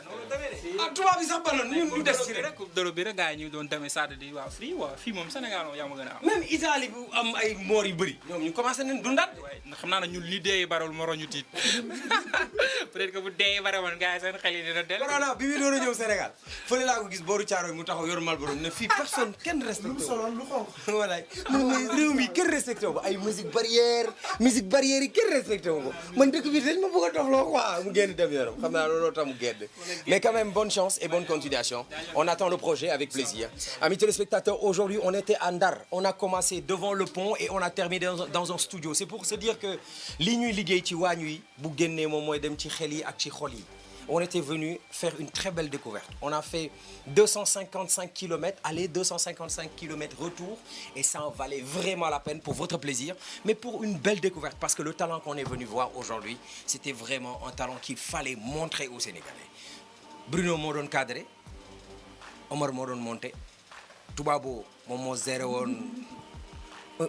ah tubaab bi sax baloon ñun ñu des ci rek coupe d'Europe bi rek gars yi ñu doon demee stade di waaw fii moom Sénégal moom yaa ma gën a am même Italie bu am ay moor yu bëri ñoom ñu commencé nañ dundaat xam naa ne ñun li dee barewul moro ñu tiit peut-être que bu dee bare woon gars yi seen xel yi dina del corona bi muy door a ñëw Sénégal fële laa ko gis booru Thiaroye mu taxaw yor Malboro ne fii personne kenn respecté wu voilà mais réew mi kenn respecté wu ko ay musique barrière yi kenn respecté wu ko man dëkk bi dañ ma bëgg a dofloo quoi mu génn dem yoonam xam naa looloo tax mu génn mais quand même bonne chance et bonne continuation on attend le projet avec plaisir amis téléspectateurs aujourd'hui on était à Ndar on a commencé devant le pont et on a terminé dans un studio c'est pour se dire que li ñuy liggéey ci waañ wi bu génnee moom mooy dem ci xel yi ak ci xol yi on était venu faire une très belle découverte on a fait 255 kilomètres aller 255 kilomètres retour et ça en valait vraiment la peine pour votre plaisir mais pour une belle découverte parce que le talent qu'on est venu voir aujourd'hui c'était vraiment un talent qu'il fallait montrer aux Sénégalais Bruno moo doon cadré Omar moo doon monté Toubabo moom moo géré woon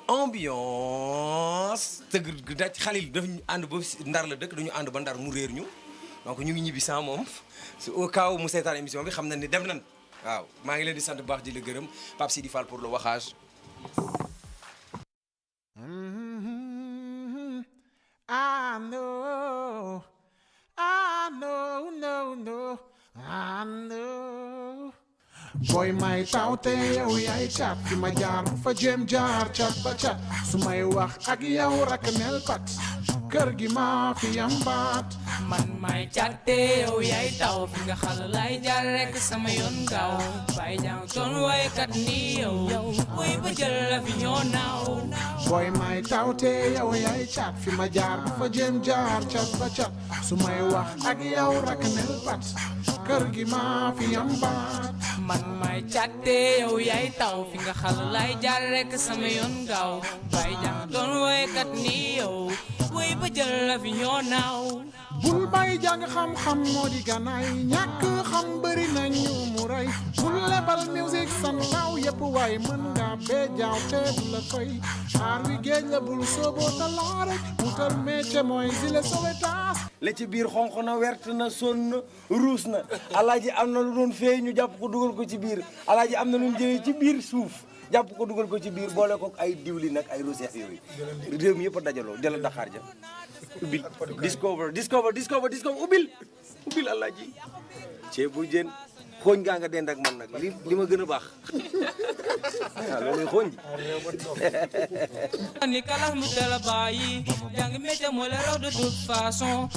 ambiance tëgg daj Khalil daf ñu ànd ba Ndar la dëkk dañu ànd ba Ndar mu réer ñu donc ñu ngi ñibbi sans moom au cas où mu seetaan émission bi xam na ni dem nañ waaw maa ngi leen di sant bu baax di la gërëm Pape Sidi Fall pour le waxage. I know, I know. Boy may tawte yow yaay cat fi ma jaar fa jéem jaar cat ba cat su may wax ak yow rak nel pat kër gi ma fi yam baat man may catte yow yaay taw fi nga xal lay jaar rek sama yoon gaaw bay jàng toon waaye kat ni yow muy ba jël la fi ñoo naaw boy may tawte yow yaay cat fi ma jaar fa jéem jaar cat ba cat su may wax ak yow rak nel pat kër gi ma fi yam baat man may càtte yow yaay taw fi nga xal lay jaar rek sama yoon gaaw bay jàng doon woykat ni yow woy ba jël la fi ñoo naaw bul bàyyi jàng xam-xam moo di ganaay ñàkk xam bëri nañu mu rey bul lebal musique san naaw yëpp waaye mën nga bee jaaw te du la fay aar wi géej la bul sooboo talaa rek wutal métier mooy Zile Sowetaas la ci biir xonq na wert na sonn na ruus na alaaji am na lu doon feey ñu jàpp ko dugal ko ci biir alaaji am na lu ñu jëlee ci biir suuf jàpp ko dugal ko ci biir boole ko ay diwli nag ay roseex yooyu réew mi yëpp a dajaloo jëla Dakar ja ubbil discover ubbil alaaji ceebu jën xooñ gaa nga dend ak man nag li ma gën a baax waaw looluy xooñ ni kalax mu teel a bàyyi jàng métier moo la raw de toute façon